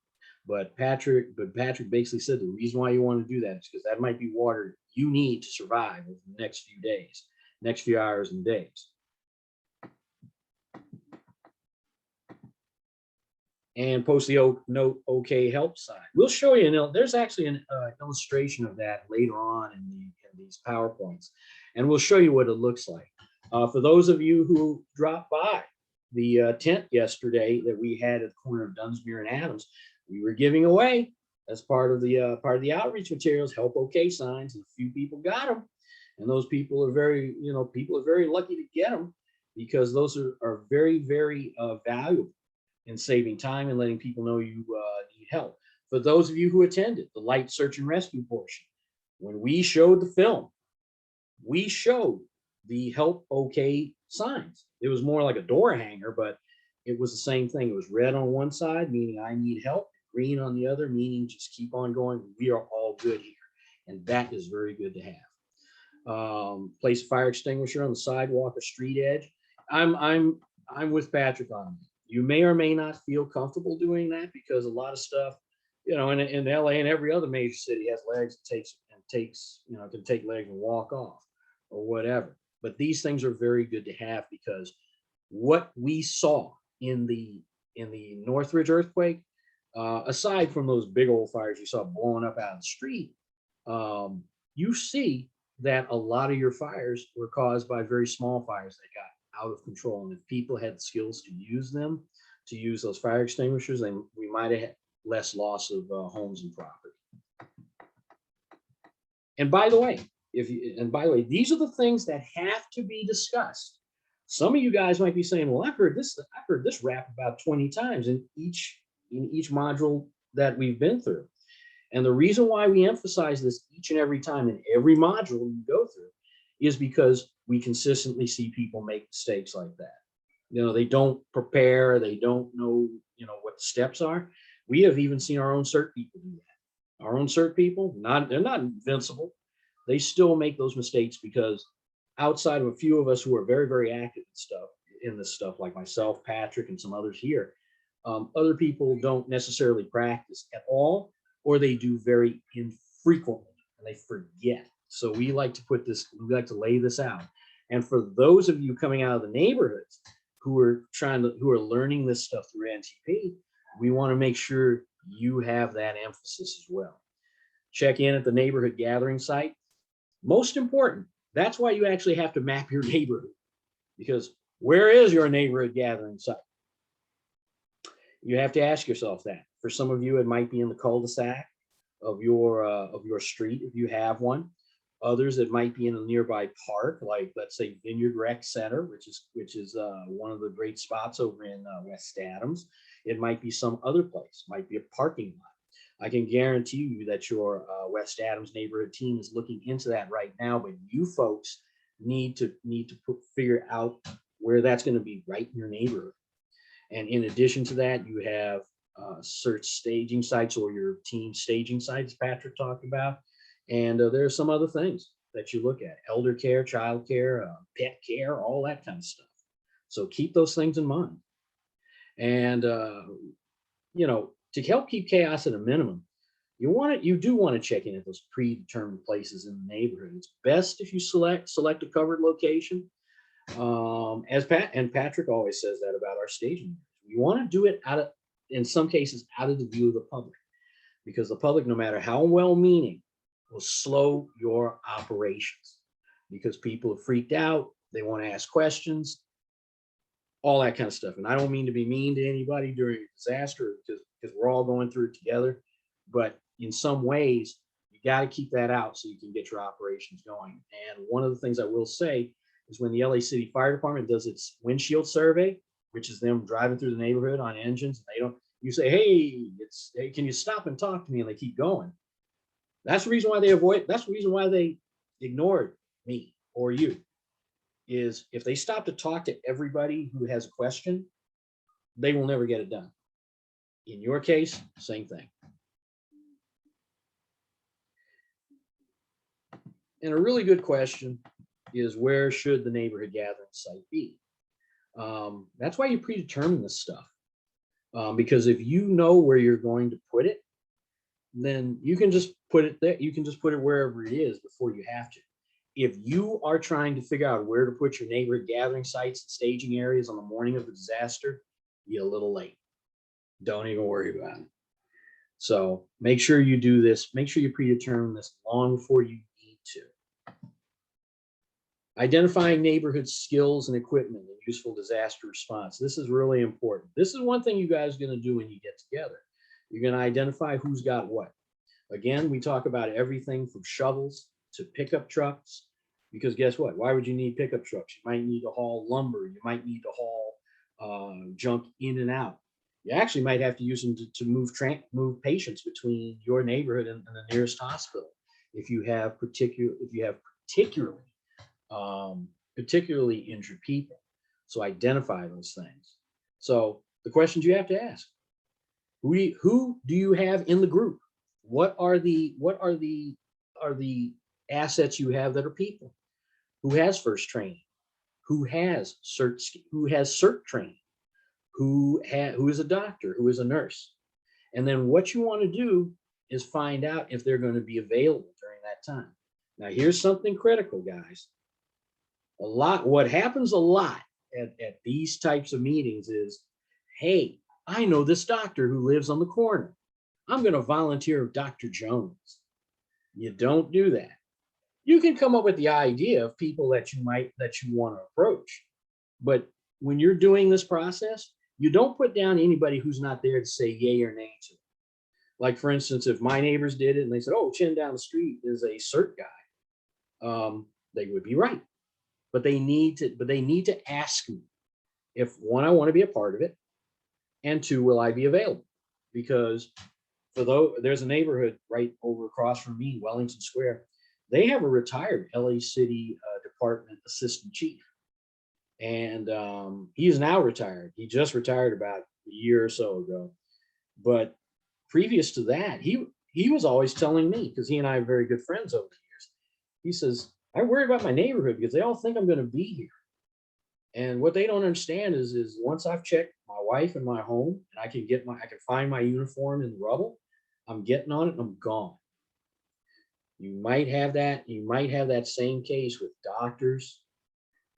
But Patrick basically said the reason why you want to do that is because that might be water you need to survive over the next few days, next few hours and days. And post the note OK help sign. We'll show you, there's actually an illustration of that later on in these PowerPoints, and we'll show you what it looks like. For those of you who dropped by the tent yesterday that we had at the corner of Dunsmuir and Adams, we were giving away as part of the outreach materials help OK signs, and a few people got them, and those people are very lucky to get them, because those are very, very valuable in saving time and letting people know you need help. For those of you who attended the light search and rescue portion, when we showed the film, we showed the help OK signs. It was more like a door hanger, but it was the same thing. It was red on one side, meaning I need help, green on the other, meaning just keep on going. We are all good here. And that is very good to have. Place a fire extinguisher on the sidewalk or street edge. I'm with Patrick on that. You may or may not feel comfortable doing that, because a lot of stuff, in LA and every other major city has legs, can take legs and walk off or whatever. But these things are very good to have, because what we saw in the Northridge earthquake, aside from those big old fires you saw blowing up out of the street, you see that a lot of your fires were caused by very small fires that got out of control. And if people had the skills to use those fire extinguishers, then we might have had less loss of homes and property. And by the way, these are the things that have to be discussed. Some of you guys might be saying, well, I've heard this rap about 20 times in each module that we've been through. And the reason why we emphasize this each and every time in every module you go through is because we consistently see people make mistakes like that. They don't prepare, they don't know, what the steps are. We have even seen our own CERT people do that. Our own CERT people, they're not invincible. They still make those mistakes, because outside of a few of us who are very, very active in this stuff, like myself, Patrick, and some others here, other people don't necessarily practice at all, or they do very infrequently and they forget. So we like to lay this out. And for those of you coming out of the neighborhoods who are learning this stuff through NTP, we want to make sure you have that emphasis as well. Check in at the neighborhood gathering site. Most important, that's why you actually have to map your neighborhood, because where is your neighborhood gathering site? You have to ask yourself that. For some of you, it might be in the cul-de-sac of your street, if you have one. Others, it might be in a nearby park, like let's say Vineyard Rec Center, which is one of the great spots over in West Adams. It might be some other place, might be a parking lot. I can guarantee you that your West Adams neighborhood team is looking into that right now, but you folks need to figure out where that's going to be right in your neighborhood. And in addition to that, you have CERT staging sites, or your team staging sites Patrick talked about. And there are some other things that you look at: elder care, child care, pet care, all that kind of stuff. So keep those things in mind. And to help keep chaos at a minimum, you do want to check in at those predetermined places in the neighborhood. It's best if you select a covered location. As Patrick always says that about our staging. We want to do it in some cases out of the view of the public, because the public, no matter how well-meaning, will slow your operations, because people are freaked out. They want to ask questions, all that kind of stuff. And I don't mean to be mean to anybody during a disaster, because we're all going through it together. But in some ways, you got to keep that out so you can get your operations going. And one of the things I will say is, when the LA City Fire Department does its windshield survey, which is them driving through the neighborhood on engines, and you say, hey, can you stop and talk to me? And they keep going. That's the reason why they ignored me or you, is if they stop to talk to everybody who has a question, they will never get it done. In your case, same thing. And a really good question is, where should the neighborhood gathering site be? That's why you predetermine this stuff. Because if you know where you're going to put it, then you can just put it there. You can just put it wherever it is before you have to. If you are trying to figure out where to put your neighborhood gathering sites and staging areas on the morning of the disaster, you're a little late. Don't even worry about it. So make sure you do this. Make sure you predetermine this long before you need to. Identifying neighborhood skills and equipment and useful disaster response. This is really important. This is one thing you guys are going to do when you get together. You're going to identify who's got what. Again, we talk about everything from shovels to pickup trucks, because guess what? Why would you need pickup trucks? You might need to haul lumber. You might need to haul junk in and out. You actually might have to use them to move patients between your neighborhood and the nearest hospital if you have particularly injured people. So identify those things. So the questions you have to ask: who do you have in the group? What are the assets you have that are people? Who has first training? Who has CERT training? Who is a doctor? Who is a nurse? And then what you want to do is find out if they're going to be available during that time. Now, here's something critical, guys. What happens a lot at these types of meetings is, hey, I know this doctor who lives on the corner. I'm going to volunteer with Dr. Jones. You don't do that. You can come up with the idea of people that you want to approach. But when you're doing this process, you don't put down anybody who's not there to say yay or nay to it. Like, for instance, if my neighbors did it and they said, oh, Chin down the street is a CERT guy, they would be right. But they need to ask me if, one, I want to be a part of it, and two, will I be available? Because there's a neighborhood right over across from me, Wellington Square. They have a retired LA City Department assistant chief. And he is now retired. He just retired about a year or so ago. But previous to that, he was always telling me, because he and I are very good friends over the years. He says, I worry about my neighborhood because they all think I'm going to be here. And what they don't understand is once I've checked my wife and my home, and I can find my uniform in the rubble, I'm getting on it and I'm gone. You might have that same case with doctors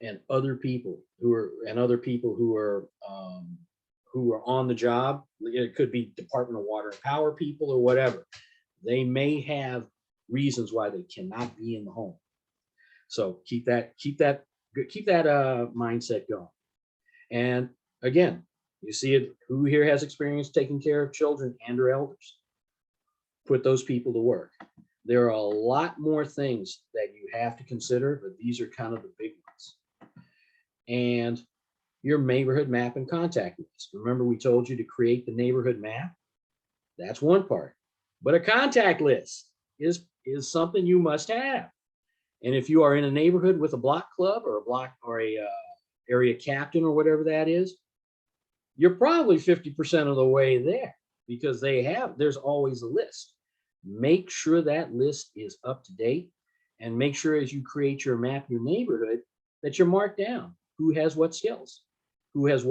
and other people who are on the job. It could be Department of Water and Power people or whatever. They may have reasons why they cannot be in the home. So keep that mindset going. And again, you see it. Who here has experience taking care of children and/or elders? Put those people to work. There are a lot more things that you have to consider, but these are kind of the big ones. And your neighborhood map and contact list. Remember, we told you to create the neighborhood map. That's one part. But a contact list is something you must have. And if you are in a neighborhood with a block club or a area captain or whatever that is, you're probably 50% of the way there, because there's always a list. Make sure that list is up to date, and make sure as you create your map, your neighborhood, that you're marked down who has what skills, who has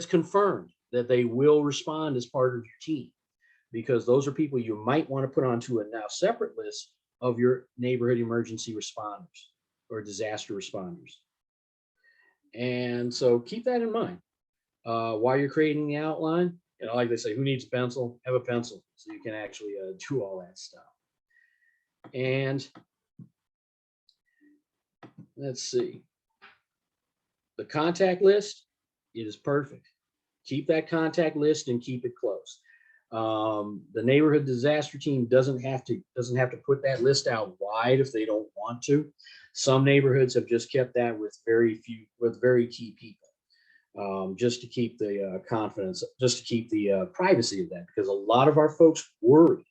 confirmed that they will respond as part of your team, because those are people you might want to put onto a now separate list of your neighborhood emergency responders or disaster responders. And so keep that in mind while you're creating the outline. You know, like they say, who needs a pencil? Have a pencil so you can actually do all that stuff. And let's see. The contact list, it is perfect. Keep that contact list and keep it close. The neighborhood disaster team doesn't have to put that list out wide if they don't want to. Some neighborhoods have just kept that with very key people, just to keep the confidence, just to keep the privacy of that, because a lot of our folks worry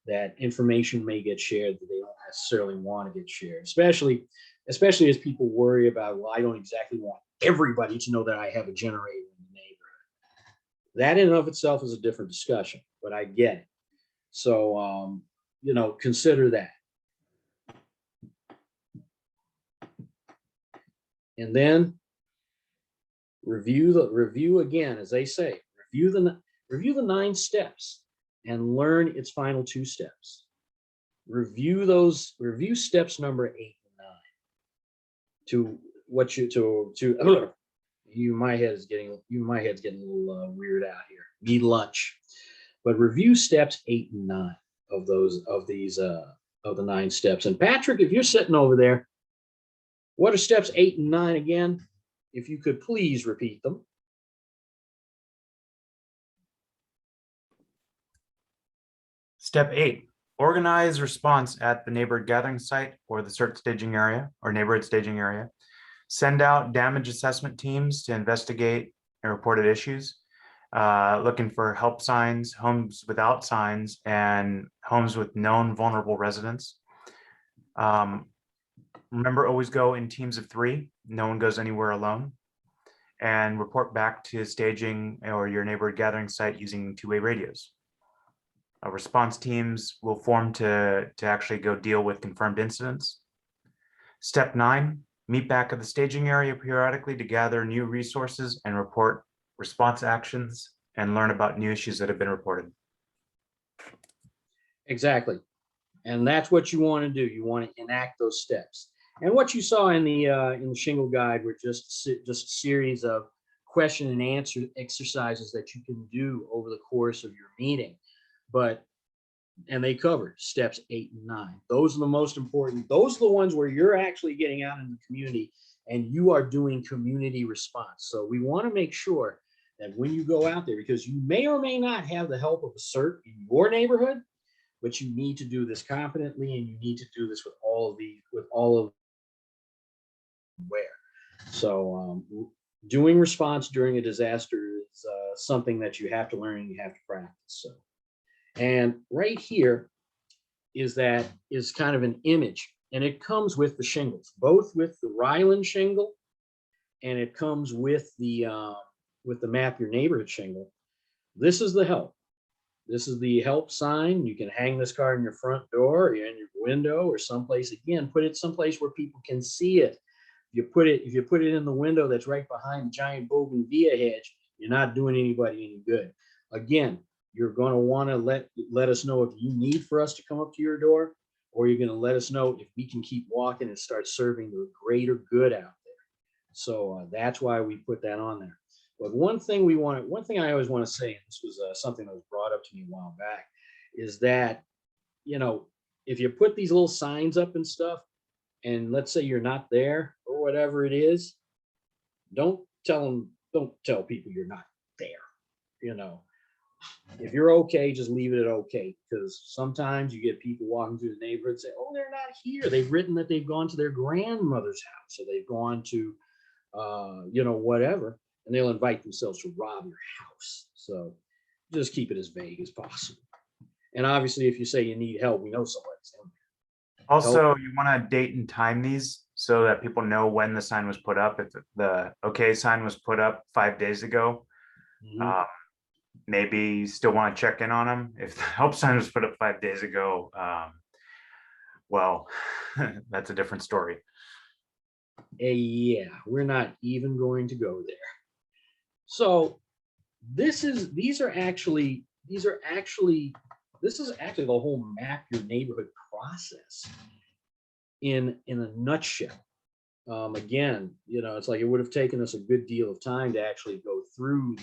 that information may get shared that they don't necessarily want to get shared, especially as people worry about, well, I don't exactly want everybody to know that I have a generator in the neighborhood. That in and of itself is a different discussion, but I get it. So, consider that. And then review again, as they say, review the 9 steps and learn its final 2 steps. Review steps number 8 and 9 to what you, my head's getting a little weird out here. Need lunch. But review steps 8 and 9 of the 9 steps. And Patrick, if you're sitting over there, what are steps 8 and 9 again? If you could please repeat them. Step 8, organize response at the neighborhood gathering site or the CERT staging area or neighborhood staging area. Send out damage assessment teams to investigate and reported issues. Looking for help signs, homes without signs, and homes with known vulnerable residents. Remember, always go in teams of 3. No one goes anywhere alone. And report back to staging or your neighborhood gathering site using 2-way radios. Response teams will form to actually go deal with confirmed incidents. Step 9, meet back at the staging area periodically to gather new resources and report response actions and learn about new issues that have been reported. Exactly. And that's what you want to do. You want to enact those steps. And what you saw in the shingle guide were just a series of question and answer exercises that you can do over the course of your meeting. And they covered steps 8 and 9. Those are the most important. Those are the ones where you're actually getting out in the community and you are doing community response. So we want to make sure that when you go out there, because you may or may not have the help of a CERT in your neighborhood, but you need to do this confidently and you need to do this with all of where. So doing response during a disaster is something that you have to learn and you have to practice. So, and right here is kind of an image, and it comes with the shingles, both with the Ryland shingle, and it comes with the Map Your Neighborhood shingle. This is the help. This is the help sign. You can hang this card in your front door or in your window or someplace. Again, put it someplace where people can see it. If you put it in the window that's right behind the giant bougainvillea hedge, you're not doing anybody any good. Again, you're going to want to let us know if you need for us to come up to your door, or you're going to let us know if we can keep walking and start serving the greater good out there. So that's why we put that on there. But one thing I always want to say, and this was something that was brought up to me a while back, is that, if you put these little signs up and stuff, and let's say you're not there or whatever it is, don't tell people you're not there. If you're okay, just leave it at okay, because sometimes you get people walking through the neighborhood and say, oh, they're not here. They've written that they've gone to their grandmother's house, or they've gone to, whatever, and they'll invite themselves to rob your house. So just keep it as vague as possible. And obviously, if you say you need help, we know somebody's in there. Also, you want to date and time these so that people know when the sign was put up. If the okay sign was put up 5 days ago, maybe you still want to check in on them. If the help sign was put up 5 days ago, well, that's a different story. Yeah, we're not even going to go there. So this is actually the whole Map Your Neighborhood process in a nutshell. Again, it's like it would have taken us a good deal of time to actually go through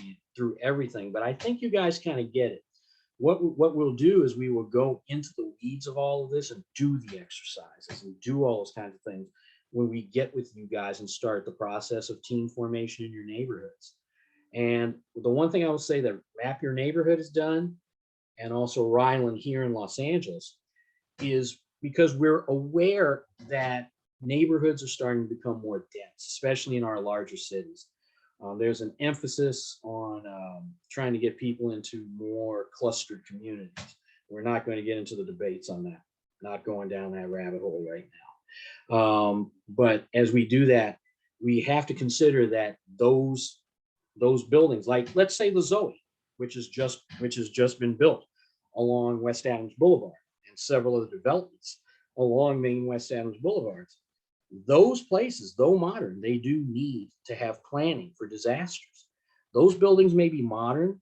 everything, but I think you guys kind of get it. What we'll do is we will go into the weeds of all of this and do the exercises and do all those kinds of things when we get with you guys and start the process of team formation in your neighborhoods. And the one thing I will say that Map Your Neighborhood has done, and also Ryland here in Los Angeles, is because we're aware that neighborhoods are starting to become more dense, especially in our larger cities. There's an emphasis on trying to get people into more clustered communities. We're not going to get into the debates on that, not going down that rabbit hole right now. But as we do that, we have to consider that those buildings, like let's say the Zoe, which has just been built along West Adams Boulevard, and several other developments along main West Adams Boulevards. Those places, though modern, they do need to have planning for disasters. Those buildings may be modern,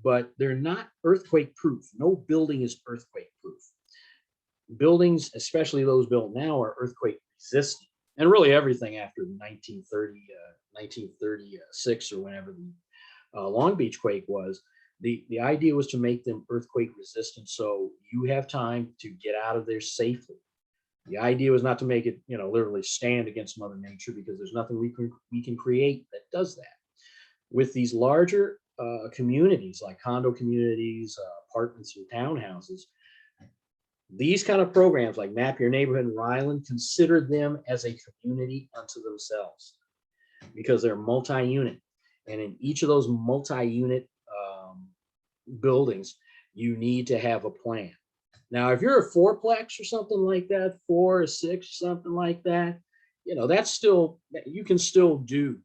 but they're not earthquake proof. No building is earthquake proof. Buildings, especially those built now, are earthquake resistant. And really everything after 1936 or whenever the Long Beach quake was, the idea was to make them earthquake resistant so you have time to get out of there safely. The idea was not to make it, literally stand against Mother Nature, because there's nothing we can create that does that. With these larger communities like condo communities, apartments and townhouses, these kind of programs like Map Your Neighborhood and Ryland consider them as a community unto themselves, because they're multi-unit. And in each of those multi-unit buildings, you need to have a plan. Now, if you're a fourplex or something like that, 4 or 6, something like that, that's still, you can still do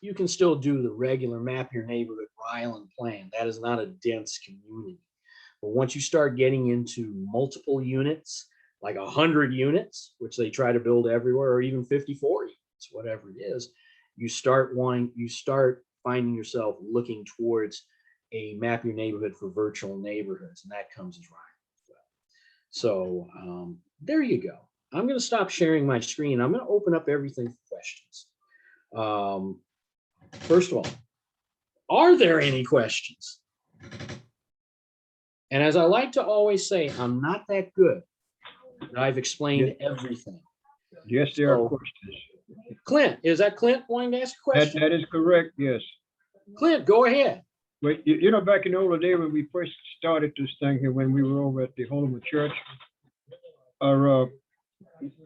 the regular Map Your Neighborhood Ryland plan. That is not a dense community. But once you start getting into multiple units, like 100 units, which they try to build everywhere, or even 54 units, whatever it is, you start finding yourself looking towards a Map Your Neighborhood for virtual neighborhoods, and that comes as Ryland. So there you go. I'm going to stop sharing my screen. I'm going to open up everything for questions. First of all, are there any questions? And as I like to always say, I'm not that good. I've explained everything. Yes, there are questions. Clint, is that Clint wanting to ask a question? That is correct, yes. Clint, go ahead. But back in the old day when we first started this thing here, when we were over at the Holman Church,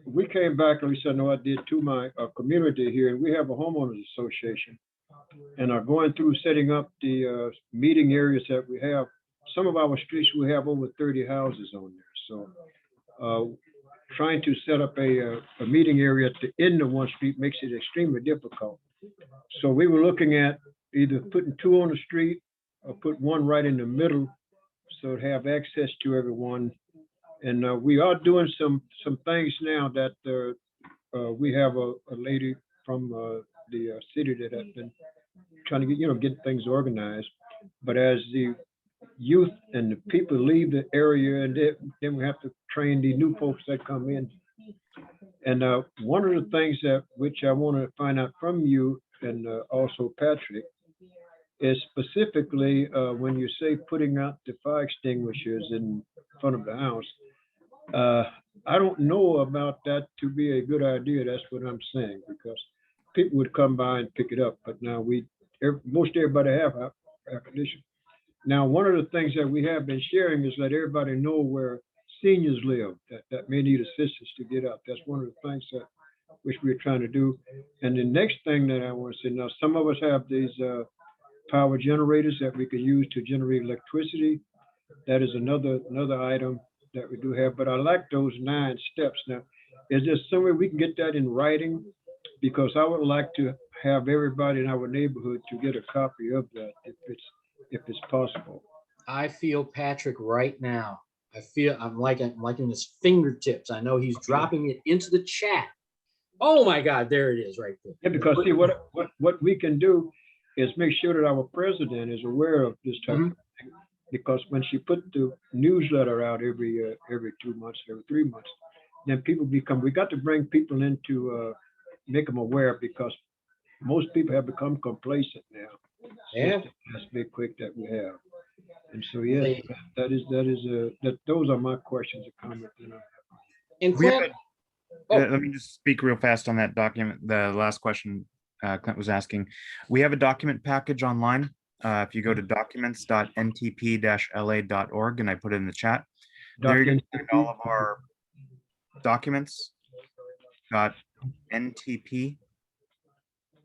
we came back and we said, no, I did to my community here, and we have a homeowners association, and are going through setting up the meeting areas that we have. Some of our streets, we have over 30 houses on there. So trying to set up a meeting area at the end of one street makes it extremely difficult. So we were looking at either putting 2 on the street or put 1 right in the middle, so to have access to everyone. And we are doing some things now that we have a lady from the city that has been trying to get things organized. But as the youth and the people leave the area, and then we have to train the new folks that come in. And one of the things which I want to find out from you, and also Patrick, is specifically when you say putting out the fire extinguishers in front of the house. I don't know about that to be a good idea. That's what I'm saying, because people would come by and pick it up. But now most everybody have air conditioning. Now, one of the things that we have been sharing is let everybody know where seniors live that may need assistance to get out. That's one of the things which we're trying to do. And the next thing that I want to say, now some of us have these power generators that we can use to generate electricity. That is another item that we do have. But I like those 9 steps. Now, is there some way we can get that in writing? Because I would like to have everybody in our neighborhood to get a copy of that if it's possible. I feel Patrick right now. I'm liking his fingertips. I know he's dropping it into the chat. Oh my God, there it is right there. Yeah, because see what we can do is make sure that our president is aware of this type of thing. Because when she put the newsletter out every 2 months, every 3 months, then people we got to bring people in to make them aware, because most people have become complacent now. Yeah. That's big quick that we have. And so, yes, those are my questions and comments. And Clint, let me just speak real fast on that document. The last question Clint was asking. We have a document package online. If you go to documents.ntp-la.org, and I put it in the chat, there you can find all of our documents. .ntp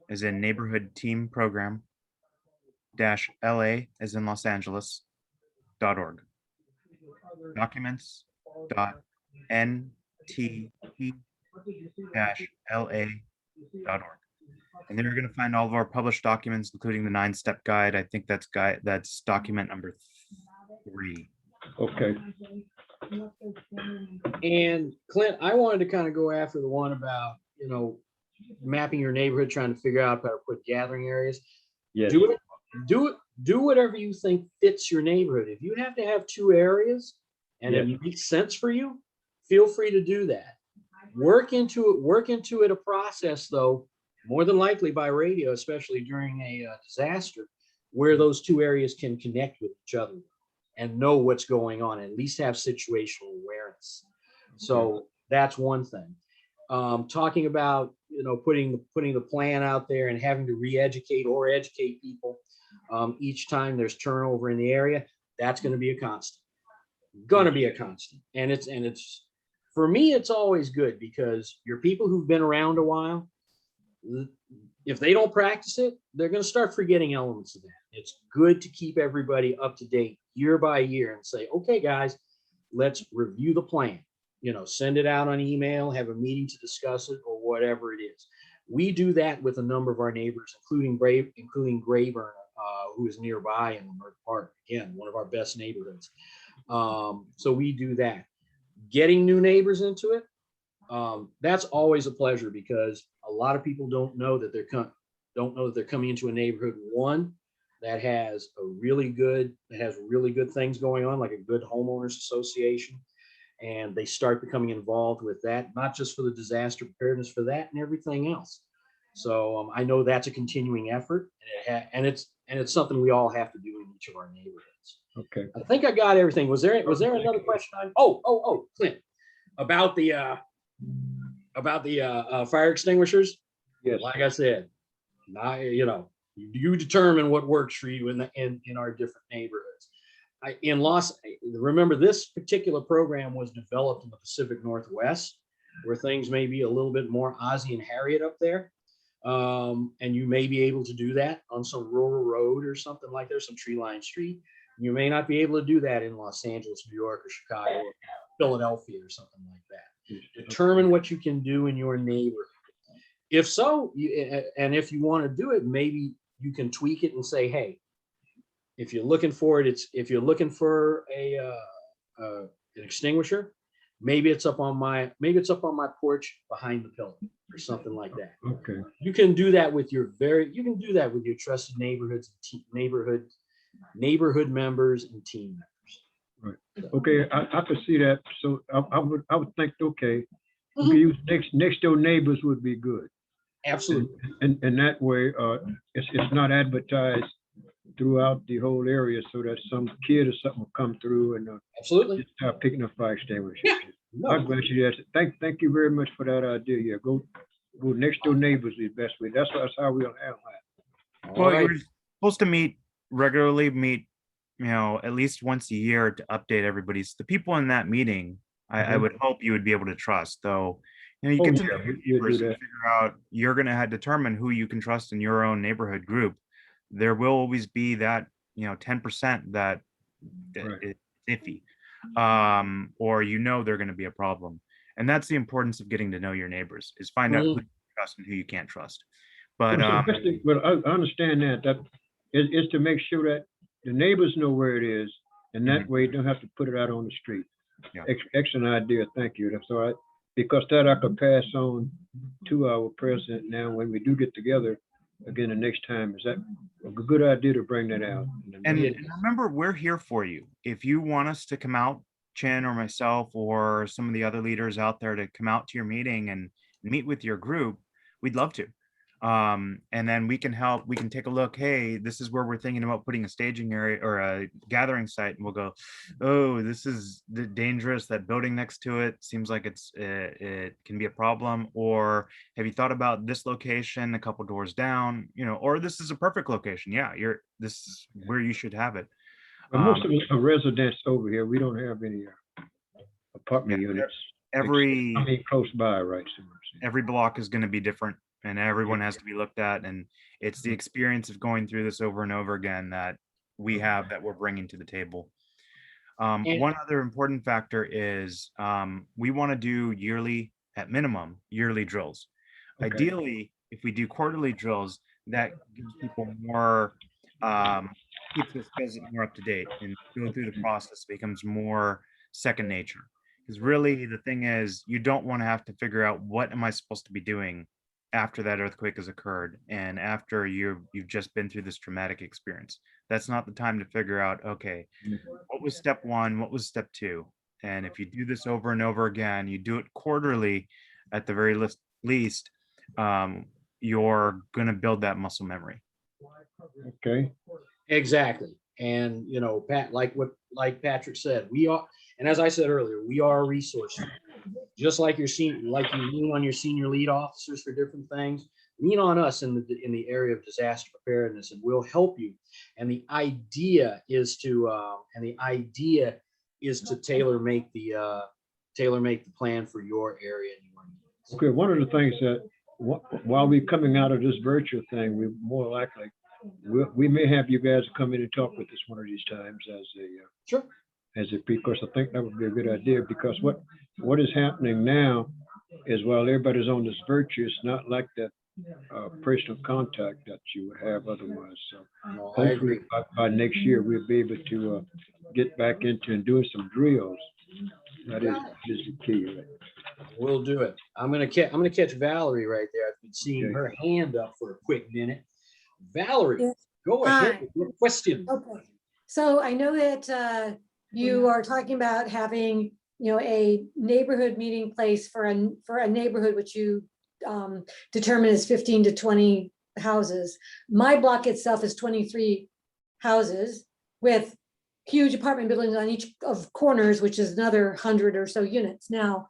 as in neighborhood team program -LA as in Los Angeles .org. Documents.ntp-la.org. And then you're going to find all of our published documents, including the 9-step guide. I think that's document number 3. Okay. And Clint, I wanted to kind of go after the one about, mapping your neighborhood, trying to figure out how to put gathering areas. Yes. do whatever you think fits your neighborhood. If you have to have two areas and Yes. it makes sense for you, feel free to do that. Work into it a process though, more than likely by radio, especially during a disaster, where those two areas can connect with each other and know what's going on, at least have situational awareness. So that's one thing. Talking about, putting the plan out there and having to re-educate or educate people each time there's turnover in the area, that's going to be a constant. And it's for me, it's always good because your people who've been around a while, if they don't practice it, they're going to start forgetting elements of that. It's good to keep everybody up to date year by year and say, okay, guys, let's review the plan. Send it out on email, have a meeting to discuss it, or whatever it is. We do that with a number of our neighbors, including Grayburn, who is nearby in North Park. Again, one of our best neighborhoods. So we do that. Getting new neighbors into it, that's always a pleasure because a lot of people don't know that they're coming into a neighborhood, one, that has really good things going on, like a good homeowners association. And they start becoming involved with that, not just for the disaster preparedness, for that and everything else. So I know that's a continuing effort, and it's something we all have to do in each of our neighborhoods. Okay. I think I got everything. Was there another question? Clint, about the fire extinguishers? Yes. Like I said, you determine what works for you in our different neighborhoods. Remember, this particular program was developed in the Pacific Northwest, where things may be a little bit more Ozzie and Harriet up there. And you may be able to do that on some rural road or something like there's some tree-lined street. You may not be able to do that in Los Angeles, New York, or Chicago, or Philadelphia, or something like that. Determine what you can do in your neighborhood. If so, and if you want to do it, maybe you can tweak it and say, hey, if you're looking for an extinguisher, maybe it's up on my porch behind the pillar or something like that. Okay. You can do that with your trusted neighborhood members and team members. Right. Okay, I could see that. So I would think, okay, we could use next door neighbors would be good. Absolutely. And that way, it's not advertised throughout the whole area, so that some kid or something will come through and Absolutely. just start picking up fire extinguishers. Yeah. No. I'm glad you asked. Thank you very much for that idea. Yeah, go next door neighbors is the best way. That's how we'll handle that. Well, right. you're supposed to meet at least once a year to update the people in that meeting. I would hope you would be able to trust, though. You get to know your neighbors and figure out, you're going to determine who you can trust in your own neighborhood group. There will always be that 10% that is iffy, or they're going to be a problem. And that's the importance of getting to know your neighbors, is find out who you can trust and who you can't trust. But well, I understand that is to make sure that the neighbors know where it is, and that way you don't have to put it out on the street. Yeah. Excellent idea. Thank you. That's all right. Because that I could pass on to our president now when we do get together again the next time. Is that a good idea to bring that out? And remember, we're here for you. If you want us to come out, Chin or myself or some of the other leaders out there, to come out to your meeting and meet with your group, we'd love to. And then we can help. We can take a look. Hey, this is where we're thinking about putting a staging area or a gathering site, and we'll go, oh, this is dangerous. That building next to it seems like it can be a problem. Or have you thought about this location a couple doors down? Or this is a perfect location. Yeah, this is where you should have it. But most of us are residents over here. We don't have any apartment units. Close by, right? Every block is going to be different. And everyone has to be looked at, and it's the experience of going through this over and over again that we're bringing to the table. One other important factor is we want to do at minimum yearly drills. Okay. Ideally, if we do quarterly drills, that gives people more, keeps us more up to date, and going through the process becomes more second nature. Because really, the thing is, you don't want to have to figure out, what am I supposed to be doing after that earthquake has occurred and after you've just been through this traumatic experience. That's not the time to figure out, okay, what was step one, what was step two? And if you do this over and over again, you do it quarterly at the very least, you're going to build that muscle memory. Okay. Exactly. And, you know, like Patrick said, we are, and as I said earlier, we are a resource. Just like you lean on your senior lead officers for different things, lean on us in the area of disaster preparedness, and we'll help you. And the idea is to tailor make the plan for your area and your needs. Okay, one of the things that while we're coming out of this virtual thing, we more likely we may have you guys come in and talk with us one of these times Sure. Because I think that would be a good idea, because what is happening now is while everybody's on this virtue, it's not like that personal contact that you would have otherwise. So No, I agree. hopefully by next year, we'll be able to get back into and doing some drills. That is the key. Right? We'll do it. I'm gonna catch Valerie right there. I've been seeing Okay. her hand up for a quick minute. Valerie, Yes. go ahead with your question. Okay, so I know that you are talking about having, a neighborhood meeting place for a neighborhood which you determine is 15 to 20 houses. My block itself is 23 houses with huge apartment buildings on each of corners, which is another 100 or so units. Now,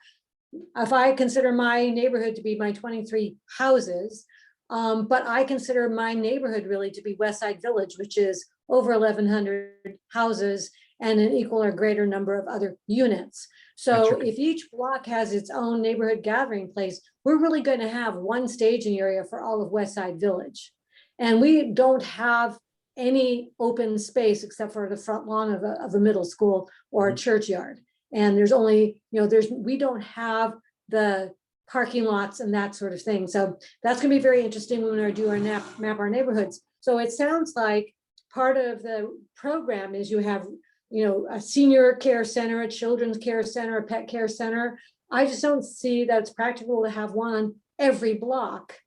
if I consider my neighborhood to be my 23 houses, but I consider my neighborhood really to be West Side Village, which is over 1,100 houses and an equal or greater number of other units. So if each block has its own neighborhood gathering place, we're really going to have one staging area for all of West Side Village. And we don't have any open space except for the front lawn of a middle school or a churchyard. And there's only, we don't have the parking lots and that sort of thing. So that's going to be very interesting when we do our map our neighborhoods. So it sounds like part of the program is you have, a senior care center, a children's care center, a pet care center. I just don't see that it's practical to have one every block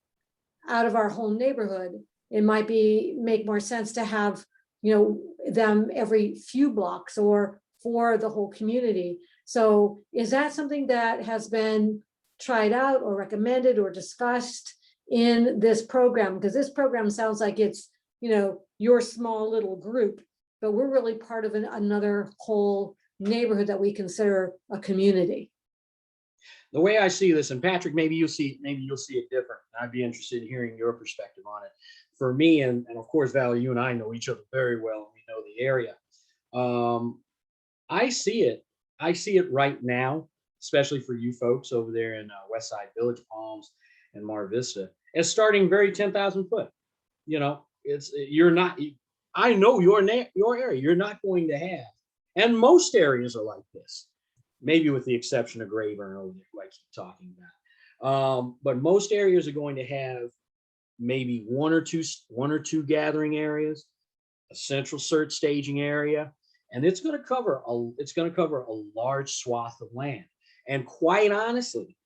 out of our whole neighborhood. It might make more sense to have, them every few blocks or for the whole community. So is that something that has been tried out or recommended or discussed in this program? Because this program sounds like it's, your small little group, but we're really part of another whole neighborhood that we consider a community. The way I see this, and Patrick, maybe you'll see it different. I'd be interested in hearing your perspective on it. For me, and of course, Valerie, you and I know each other very well. We know the area. I see it right now, especially for you folks over there in West Side Village, Palms, and Mar Vista, as starting very 10,000 foot. I know your area. You're not going to have, and most areas are like this, maybe with the exception of Grayburn over there, who I keep talking about. But most areas are going to have maybe one or two gathering areas, a central CERT staging area, and it's going to cover a large swath of land. And quite honestly,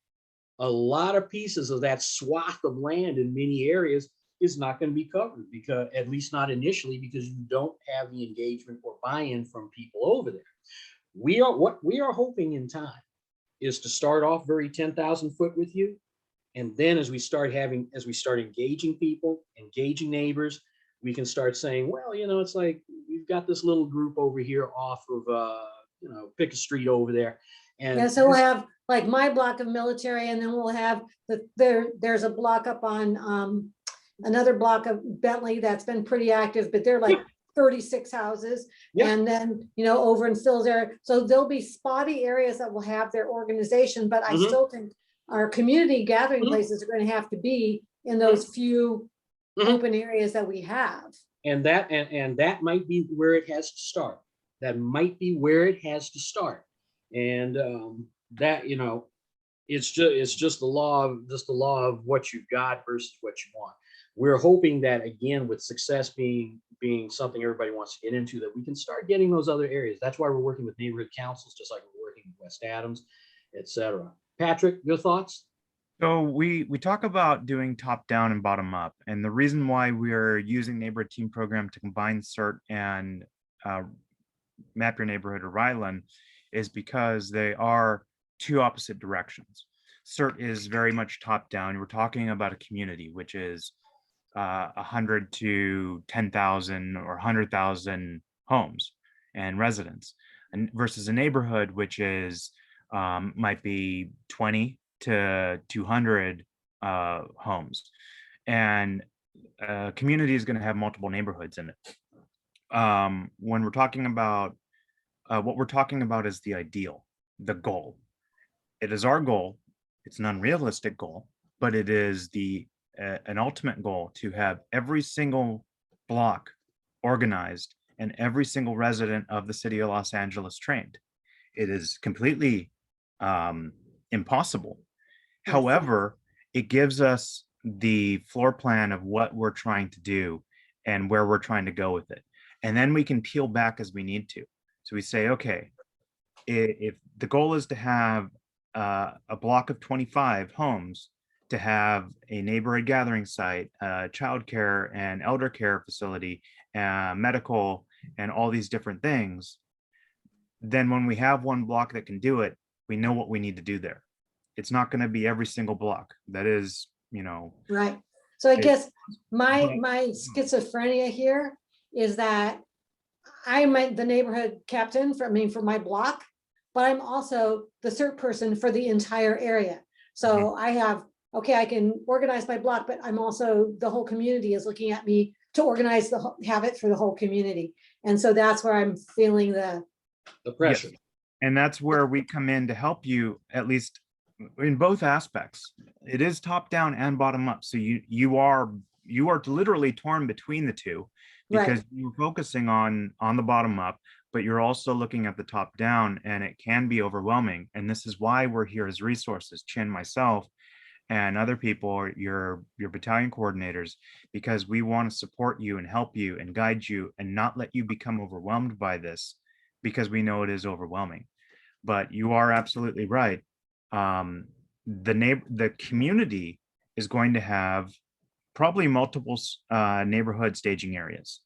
a lot of pieces of that swath of land in many areas is not going to be covered, because at least not initially, because you don't have the engagement or buy-in from people over there. What we are hoping in time is to start off very 10,000 foot with you. And then as we start engaging people, engaging neighbors, we can start saying, well, it's like we've got this little group over here off of, pick a street over there. And yeah, so we'll have like my block of Military, and then we'll have there's a block up on another block of Bentley that's been pretty active, but they're like 36 houses. Yeah. And then, over in Phil's area. So there'll be spotty areas that will have their organization, but I still think our community gathering places are going to have to be in those few open areas that we have. And that might be where it has to start. And that, it's just the law of what you've got versus what you want. We're hoping that, again, with success being something everybody wants to get into, that we can start getting those other areas. That's why we're working with neighborhood councils, just like we're working with West Adams, et cetera. Patrick, your thoughts? So we talk about doing top down and bottom up, and the reason why we're using neighborhood team program to combine CERT and Map Your Neighborhood or Ryland is because they are two opposite directions. CERT is very much top down. We're talking about a community, which is 100 to 10,000 or 100,000 homes and residents, and versus a neighborhood, which is might be 20 to 200 homes. And a community is going to have multiple neighborhoods in it. When we're talking about what we're talking about is the ideal, the goal. It is our goal. It's an unrealistic goal, but it is an ultimate goal to have every single block organized and every single resident of the city of Los Angeles trained. It is completely impossible. Yes. However, it gives us the floor plan of what we're trying to do and where we're trying to go with it. And then we can peel back as we need to. So we say, okay, if the goal is to have a block of 25 homes, to have a neighborhood gathering site, childcare and elder care facility, medical, and all these different things, then when we have one block that can do it, we know what we need to do there. It's not going to be every single block. That is, Right. So I It- guess my but- schizophrenia here is that I'm the neighborhood captain for my block, but I'm also the CERT person for the entire area. So I have, okay, I can organize my block, but I'm also, the whole community is looking at me to organize have it for the whole community. And so that's where I'm feeling the pressure. And that's where we come in to help you, at least in both aspects. It is top down and bottom up. So you are literally torn between the two, because right. you're focusing on the bottom up, but you're also looking at the top down, and it can be overwhelming. And this is why we're here as resources, Chin, myself, and other people, your battalion coordinators, because we want to support you and help you and guide you and not let you become overwhelmed by this, because we know it is overwhelming. But you are absolutely right. The community is going to have probably multiple neighborhood staging areas.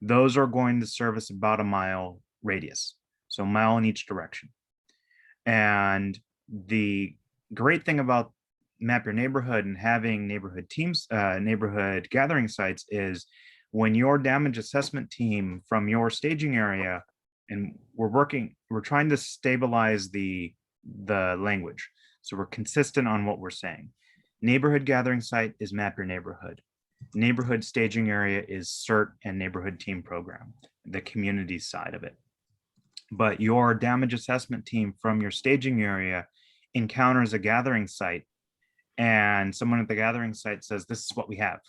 Those are going to service about a mile radius, so a mile in each direction. And the great thing about Map Your Neighborhood and having neighborhood teams, neighborhood gathering sites, is when your damage assessment team from your staging area, and we're trying to stabilize the language, so we're consistent on what we're saying. Neighborhood gathering site is Map Your Neighborhood. Neighborhood staging area is CERT and neighborhood team program, the community side of it. But your damage assessment team from your staging area encounters a gathering site, and someone at the gathering site says, "This is what we have."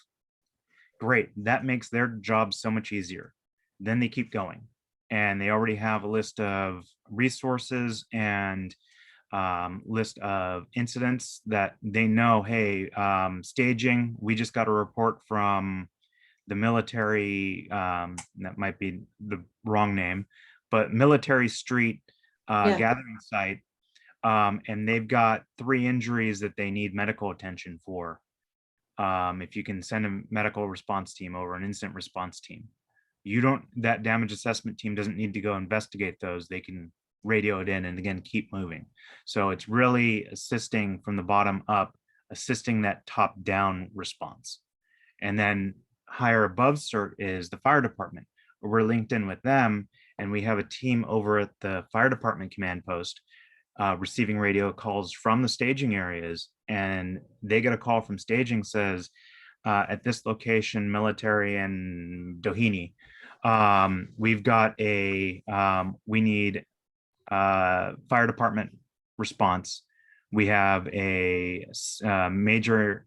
Great, that makes their job so much easier. Then they keep going, and they already have a list of resources and list of incidents that they know, hey, staging, we just got a report from the military, that might be the wrong name, but Military Street gathering site, and they've got 3 injuries that they need medical attention for. If you can send a medical response team over, an incident response team, that damage assessment team doesn't need to go investigate those. They can radio it in and again keep moving. So it's really assisting from the bottom up, assisting that top down response. And then higher above CERT is the fire department. We're linked in with them, and we have a team over at the fire department command post receiving radio calls from the staging areas, and they get a call from staging, says at this location, Military and Doheny, we've got we need fire department response. We have a major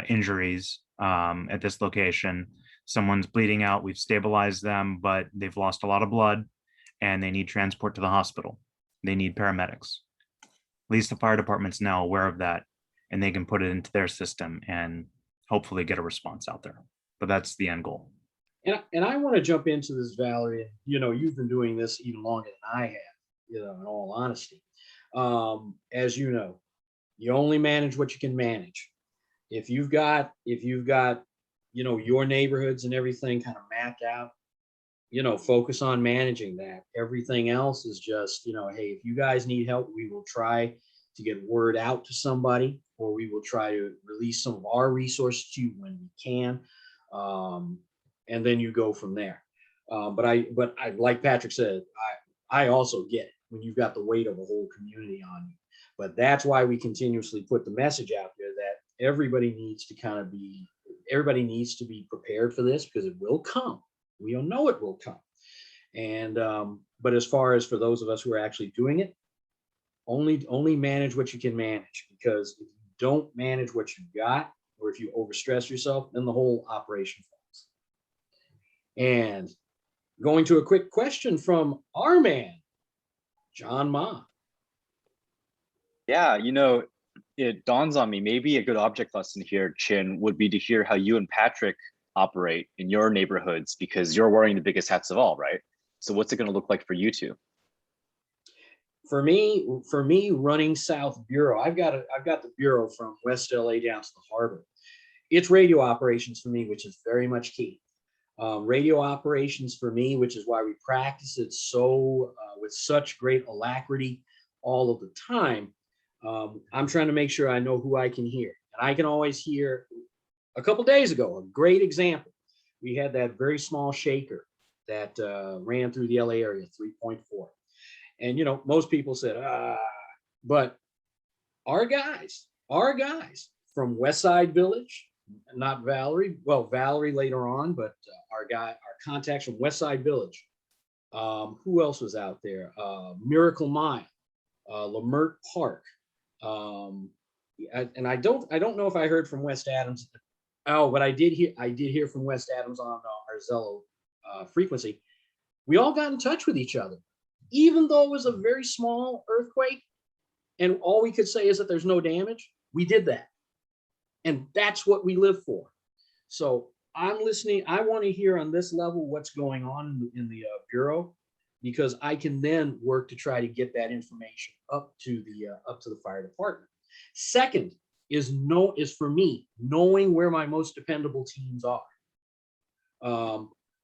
injuries at this location. Someone's bleeding out. We've stabilized them, but they've lost a lot of blood, and they need transport to the hospital. They need paramedics. At least the fire department's now aware of that, and they can put it into their system and hopefully get a response out there. But that's the end goal. And I want to jump into this, Valerie. And, you've been doing this even longer than I have, in all honesty. As you know, You only manage what you can manage. If you've got, you know, your neighborhoods and everything kind of mapped out, you know, focus on managing that. Everything else is just, you know, hey, if you guys need help, we will try to get word out to somebody, or we will try to release some of our resources to you when we can. And then you go from there. But I, like Patrick said, I also get it when you've got the weight of a whole community on you. But that's why we continuously put the message out there that everybody needs to be prepared for this, because it will come. We all know it will come. And but as far as for those of us who are actually doing it, only manage what you can manage, because if you don't manage what you've got, or if you overstress yourself, then the whole operation falls. And going to a quick question from our man, John Ma. Yeah, you know, it dawns on me, maybe a good object lesson here, Chin, would be to hear how you and Patrick operate in your neighborhoods, because you're wearing the biggest hats of all, right? So what's it going to look like for you two? For me, running South Bureau, I've got the bureau from West LA down to the harbor. It's radio operations for me, which is very much key. Radio operations for me, which is why we practice it so with such great alacrity all of the time. I'm trying to make sure I know who I can hear, and I can always hear. A couple days ago, a great example, we had that very small shaker that ran through the LA area, 3.4. And, you know, most people said, but our guys from Westside Village, not Valerie, well, Valerie later on, but our contacts from Westside Village. Who else was out there? Miracle Mile, Lamert Park. And I don't know if I heard from West Adams. Oh, but I did hear from West Adams on our Zello frequency. We all got in touch with each other, even though it was a very small earthquake, and all we could say is that there's no damage. We did that, and that's what we live for. So I'm listening. I want to hear on this level what's going on in the bureau, because I can then work to try to get that information up to the fire department. Second is for me knowing where my most dependable teams are.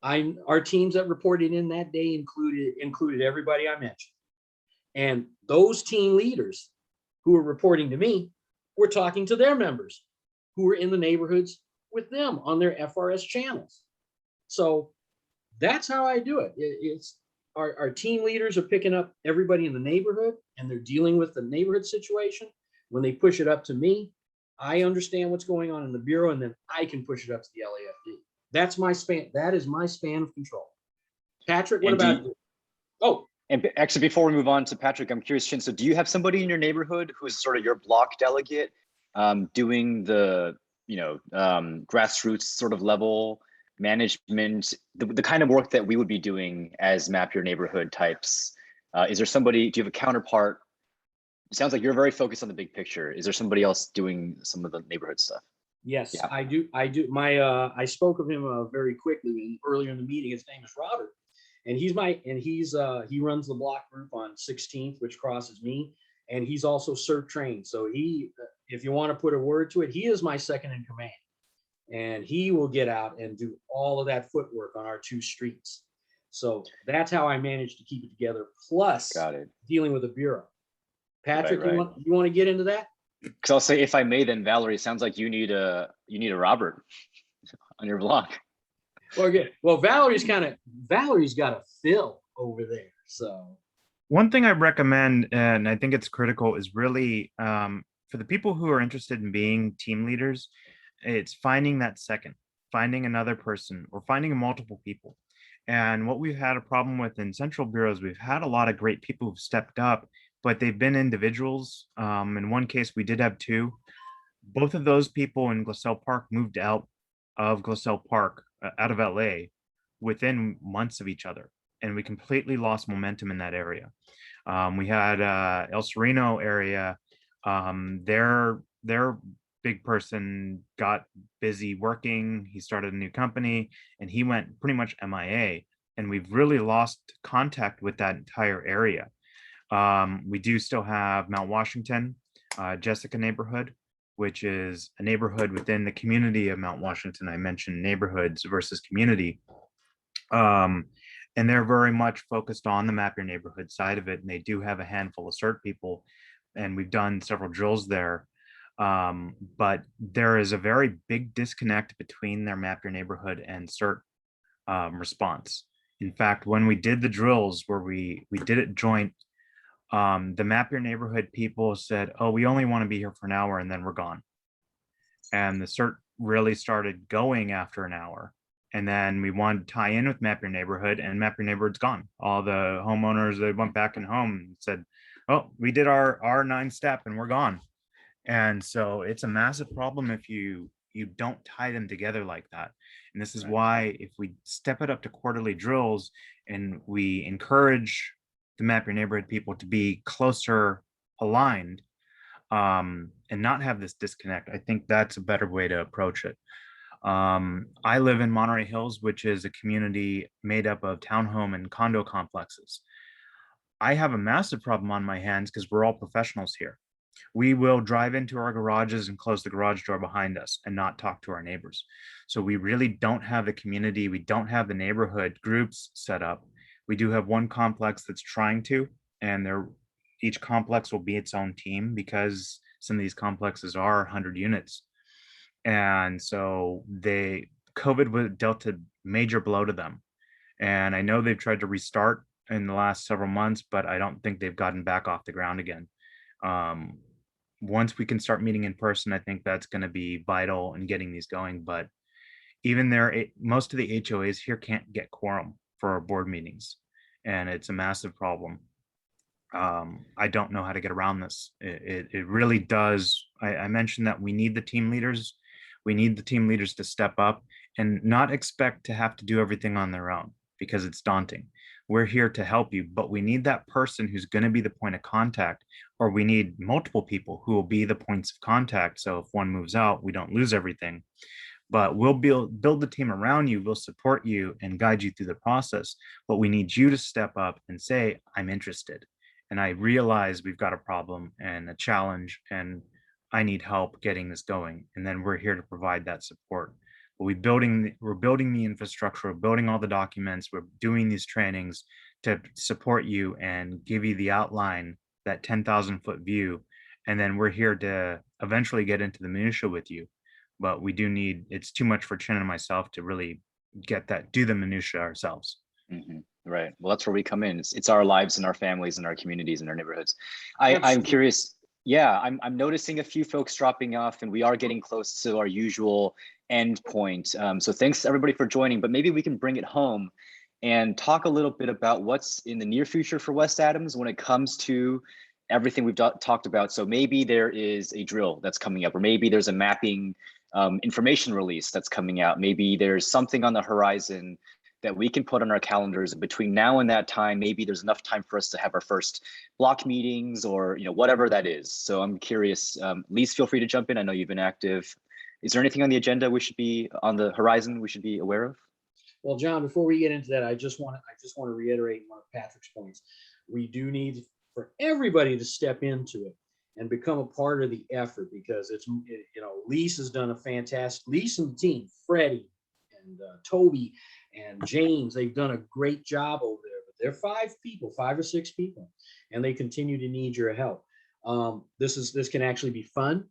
Our teams that reported in that day included everybody I mentioned, and those team leaders who were reporting to me were talking to their members who were in the neighborhoods with them on their FRS channels. So that's how I do it. It's our team leaders are picking up everybody in the neighborhood, and they're dealing with the neighborhood situation. When they push it up to me, I understand what's going on in the bureau, and then I can push it up to the LAFD. That's my span. That is my span of control. Patrick, what about you? Oh, and actually, before we move on to Patrick, I'm curious, Chin, so do you have somebody in your neighborhood who's sort of your block delegate, doing the, you know, grassroots sort of level management, the kind of work that we would be doing as Map Your Neighborhood types? Is there somebody, do you have a counterpart? It sounds like you're very focused on the big picture. Is there somebody else doing some of the neighborhood stuff? Yes, Yeah. I do. I spoke of him very quickly earlier in the meeting. His name is Robert, and he runs the block group on 16th, which crosses me, and he's also CERT trained. So if you want to put a word to it, he is my second in command, and he will get out and do all of that footwork on our 2 streets. So that's how I managed to keep it together. Plus, dealing with the bureau. Patrick, right. You want to get into that? Because I'll say, if I may, then Valerie, it sounds like you need a Robert on your block. Well, good. Well, Valerie's got a fill over there. So one thing I recommend, and I think it's critical, is really for the people who are interested in being team leaders, it's finding another person, or finding multiple people. And what we've had a problem with in Central Bureaus, we've had a lot of great people who've stepped up, but they've been individuals. In one case, we did have 2. Both of those people in Glassell Park moved out of Glassell Park, out of LA, within months of each other. And we completely lost momentum in that area. We had El Sereno area, their big person got busy working. He started a new company, and he went pretty much MIA. And we've really lost contact with that entire area. We do still have Mount Washington. Jessica neighborhood, which is a neighborhood within the community of Mount Washington. I mentioned neighborhoods versus community. And they're very much focused on the map your neighborhood side of it. And they do have a handful of CERT people, and we've done several drills there. But there is a very big disconnect between their map your neighborhood and CERT response. In fact, when we did the drills where we did it joint, the map your neighborhood people said, oh, we only want to be here for an hour and then we're gone. And the CERT really started going after an hour. And then we wanted to tie in with map your neighborhood, and map your neighborhood's gone. All the homeowners, they went back and home and said, oh, we did our 9-step and we're gone. And so it's a massive problem if you don't tie them together like that. And this is why if we step it up to quarterly drills and we encourage the map your neighborhood people to be closer aligned, and not have this disconnect, I think that's a better way to approach it. I live in Monterey Hills, which is a community made up of townhome and condo complexes. I have a massive problem on my hands because we're all professionals here. We will drive into our garages and close the garage door behind us and not talk to our neighbors. So we really don't have the community. We don't have the neighborhood groups set up. We do have one complex that's trying to, and each complex will be its own team because some of these complexes are 100 units. And so COVID dealt a major blow to them. And I know they've tried to restart in the last several months, but I don't think they've gotten back off the ground again. Once we can start meeting in person, I think that's going to be vital in getting these going. But even there, most of the HOAs here can't get quorum for our board meetings, and it's a massive problem. I don't know how to get around this. It really does. I mentioned that we need the team leaders. We need the team leaders to step up and not expect to have to do everything on their own because it's daunting. We're here to help you, but we need that person who's going to be the point of contact, or we need multiple people who will be the points of contact. So if one moves out, we don't lose everything. But we'll build the team around you, we'll support you and guide you through the process. But we need you to step up and say, I'm interested. And I realize we've got a problem and a challenge, and I need help getting this going. And then we're here to provide that support. But we're building the infrastructure, we're building all the documents, we're doing these trainings to support you and give you the outline, that 10,000-foot view. And then we're here to eventually get into the minutia with you. But we do need, it's too much for Chen and myself to really do the minutia ourselves. Mm-hmm. Right. Well, that's where we come in. It's our lives and our families and our communities and our neighborhoods. I'm curious. Yeah, I'm noticing a few folks dropping off, and we are getting close to our usual end point. So thanks everybody for joining, but maybe we can bring it home and talk a little bit about what's in the near future for West Adams when it comes to everything we've talked about. So maybe there is a drill that's coming up, or maybe there's a mapping information release that's coming out. Maybe there's something on the horizon that we can put on our calendars between now and that time. Maybe there's enough time for us to have our first block meetings, or whatever that is. So I'm curious, Lise, feel free to jump in. I know you've been active. Is there anything on the agenda we should be on the horizon we should be aware of? Well, John, before we get into that, I just want to reiterate one of Patrick's points. We do need for everybody to step into it and become a part of the effort, because Lise has done a fantastic, Lise and the team, Freddie and Toby and James, they've done a great job over there. But they're 5 or 6 people, and they continue to need your help. This can actually be fun.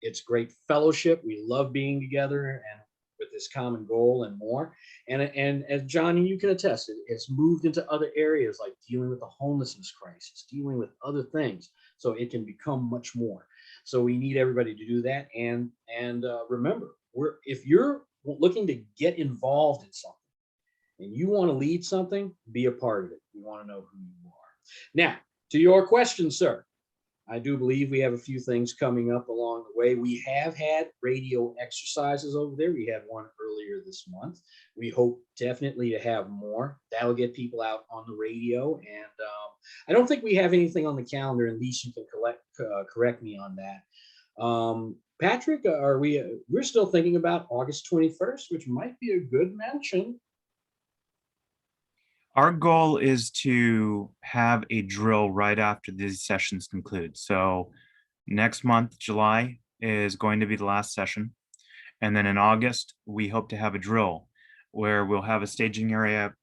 It's great fellowship. We love being together and with this common goal and more. And as Johnny, you can attest, it's moved into other areas like dealing with the homelessness crisis, dealing with other things. So it can become much more. So we need everybody to do that. And remember, if you're looking to get involved in something and you want to lead something, be a part of it. We want to know who you are. Now, to your question, sir, I do believe we have a few things coming up along the way. We have had radio exercises over there. We had one earlier this month. We hope definitely to have more. That'll get people out on the radio. And I don't think we have anything on the calendar. At least you can correct me on that. Patrick, we're still thinking about August 21st, which might be a good mention. Our goal is to have a drill right after these sessions conclude. So Next month, July, is going to be the last session. And then in August, we hope to have a drill where we'll have a staging area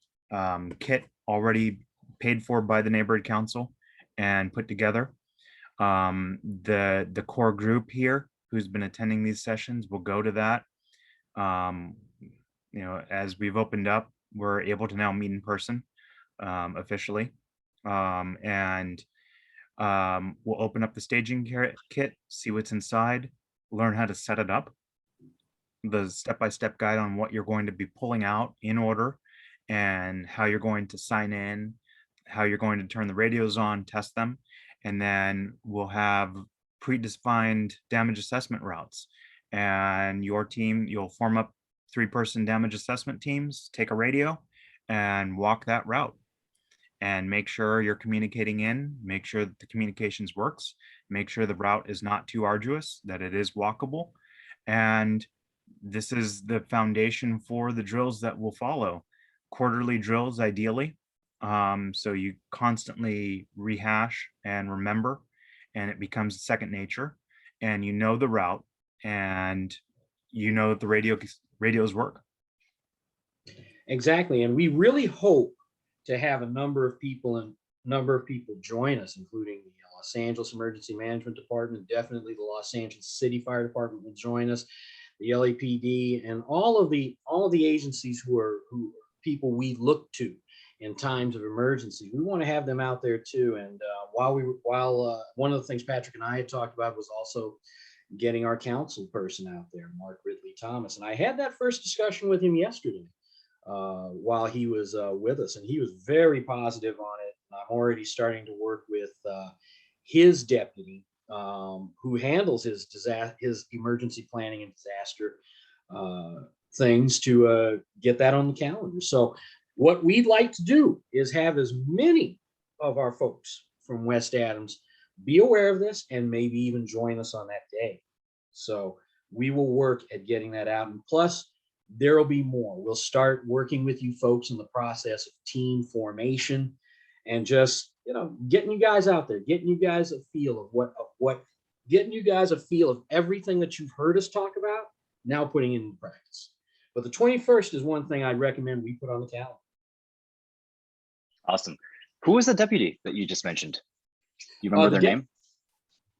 kit already paid for by the neighborhood council and put together. The core group here who's been attending these sessions will go to that. As we've opened up, we're able to now meet in person officially. We'll open up the staging kit, see what's inside, learn how to set it up, the step-by-step guide on what you're going to be pulling out in order, and how you're going to sign in, how you're going to turn the radios on, test them, and then we'll have predefined damage assessment routes. And your team, you'll form up 3-person damage assessment teams, take a radio, and walk that route. And make sure you're communicating in, make sure that the communications works, make sure the route is not too arduous, that it is walkable. And this is the foundation for the drills that will follow. Quarterly drills, ideally. So you constantly rehash and remember, and it becomes second nature, and you know the route, and you know that the radios work. Exactly. And we really hope to have a number of people join us, including the Los Angeles Emergency Management Department. Definitely the Los Angeles City Fire Department will join us, the LAPD, and all of the agencies who people we look to in times of emergency. We want to have them out there too. And while one of the things Patrick and I had talked about was also getting our council person out there, Mark Ridley Thomas. And I had that first discussion with him yesterday while he was with us, and he was very positive on it. I'm already starting to work with his deputy who handles his emergency planning and disaster things to get that on the calendar. So what we'd like to do is have as many of our folks from West Adams be aware of this and maybe even join us on that day. So we will work at getting that out. And plus, there will be more. We'll start working with you folks in the process of team formation and just, getting you guys out there, getting you guys a feel of getting you guys a feel of everything that you've heard us talk about, now putting it into practice. But the 21st is one thing I'd recommend we put on the calendar. Awesome. Who was the deputy that you just mentioned? You remember their name?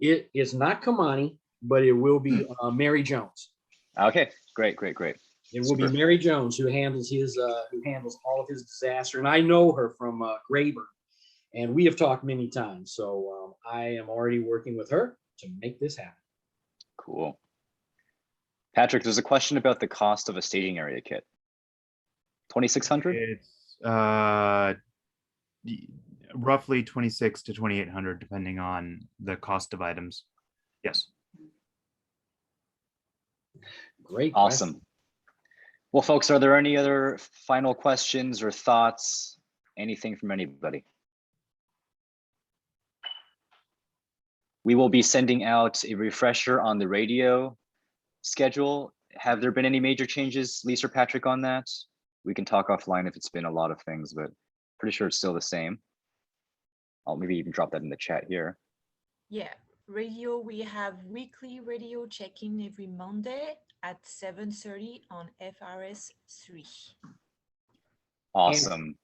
It is not Kamani, but it will be Mary Jones. Okay, great. It will be Mary Jones who handles all of his disaster. And I know her from Grayburn, and we have talked many times. So I am already working with her to make this happen. Cool. Patrick, there's a question about the cost of a staging area kit. $2,600? It's roughly $2,600 to $2,800, depending on the cost of items. Yes. Great. Awesome. Question. Well, folks, are there any other final questions or thoughts? Anything from anybody? We will be sending out a refresher on the radio schedule. Have there been any major changes, Lisa or Patrick, on that? We can talk offline if it's been a lot of things, but pretty sure it's still the same. I'll maybe even drop that in the chat here. Yeah, radio, we have weekly radio check-in every Monday at 7:30 on FRS 3. Awesome.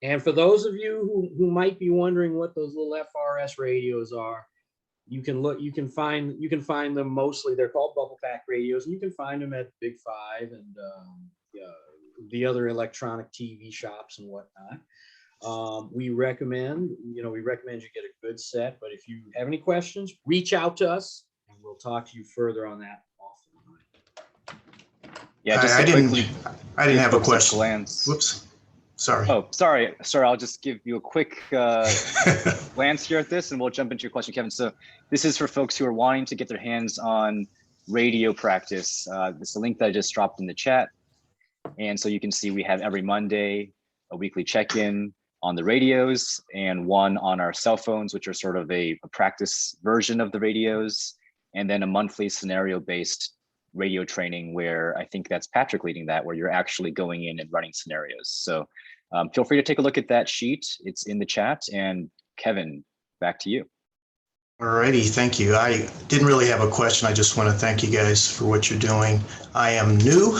And for those of you who might be wondering what those little FRS radios are, you can find them mostly. They're called bubble pack radios, and you can find them at Big Five and the other electronic TV shops and whatnot. We recommend you get a good set, but if you have any questions, reach out to us and we'll talk to you further on that offline. Yeah, just I quickly. I didn't have a folks question. Glance. Whoops. Sorry. Oh, sorry. I'll just give you a quick glance here at this and we'll jump into your question, Kevin. So this is for folks who are wanting to get their hands on radio practice. It's a link that I just dropped in the chat. And so you can see we have every Monday a weekly check-in on the radios and one on our cell phones, which are sort of a practice version of the radios, and then a monthly scenario-based radio training where I think that's Patrick leading that, where you're actually going in and running scenarios. So feel free to take a look at that sheet. It's in the chat. And Kevin, back to you. Alrighty, thank you. I didn't really have a question. I just want to thank you guys for what you're doing. I am new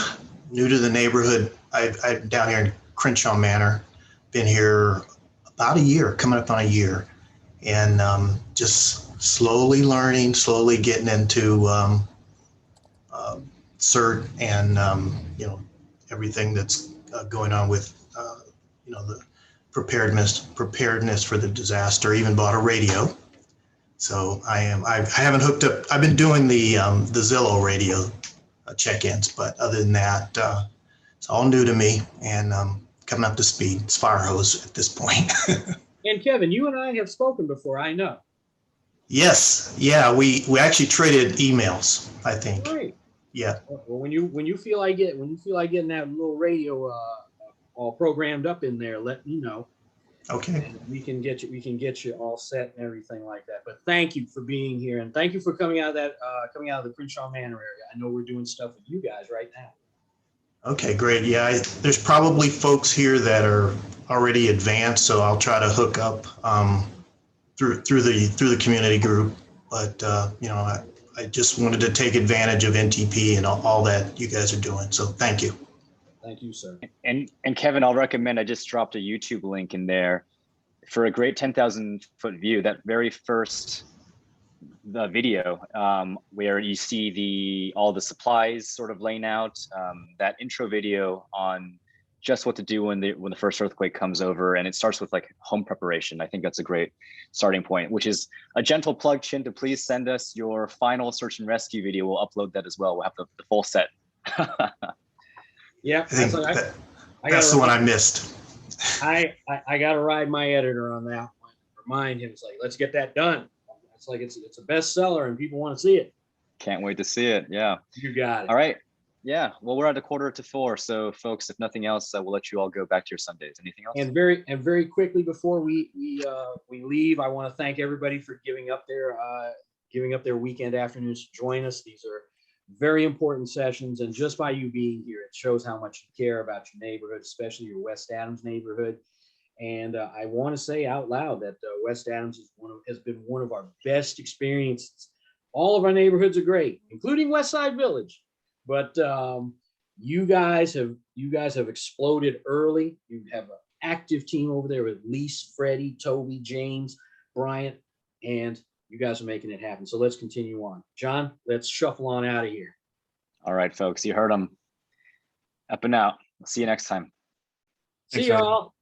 to the neighborhood. I'm down here in Crenshaw Manor. Been here about a year, coming up on a year, and just slowly learning, slowly getting into CERT and everything that's going on with the preparedness for the disaster. Even bought a radio. So I haven't hooked up. I've been doing the Zillow radio check-ins, but other than that, it's all new to me and coming up to speed. It's fire hose at this point. And Kevin, you and I have spoken before, I know. Yes, yeah, we actually traded emails, I think. Right. Yeah. Well, when you feel like getting that little radio all programmed up in there, let me know. Okay. And we can get you all set and everything like that. But thank you for being here, and thank you for coming out of the Crenshaw Manor area. I know we're doing stuff with you guys right now. Okay, great. Yeah, there's probably folks here that are already advanced, so I'll try to hook up through the community group. But I just wanted to take advantage of NTP and all that you guys are doing. So thank you. Thank you, sir. And Kevin, I'll recommend, I just dropped a YouTube link in there for a great 10,000 foot view. That very first video where you see all the supplies sort of laying out, that intro video on just what to do when the first earthquake comes over, and it starts with like home preparation. I think that's a great starting point, which is a gentle plug, Chin, to please send us your final search and rescue video. We'll upload that as well. We'll have the full set. Yeah, I think that's the one I missed. I got to ride my editor on that one. Remind him, it's like, let's get that done. It's like it's a bestseller and people want to see it. Can't wait to see it. Yeah. You got it. All right. Yeah. Well, we're at 3:45. So folks, if nothing else, we'll let you all go back to your Sundays. Anything else? And very quickly before we leave, I want to thank everybody for giving up their weekend afternoons to join us. These are very important sessions, and just by you being here, it shows how much you care about your neighborhood, especially your West Adams neighborhood. And I want to say out loud that West Adams has been one of our best experiences. All of our neighborhoods are great, including West Side Village. But you guys have exploded early. You have an active team over there with Lise, Freddie, Toby, James, Bryant, and you guys are making it happen. So let's continue on. John, let's shuffle on out of here. All right, folks, you heard them. Up and out. See you next time. See y'all.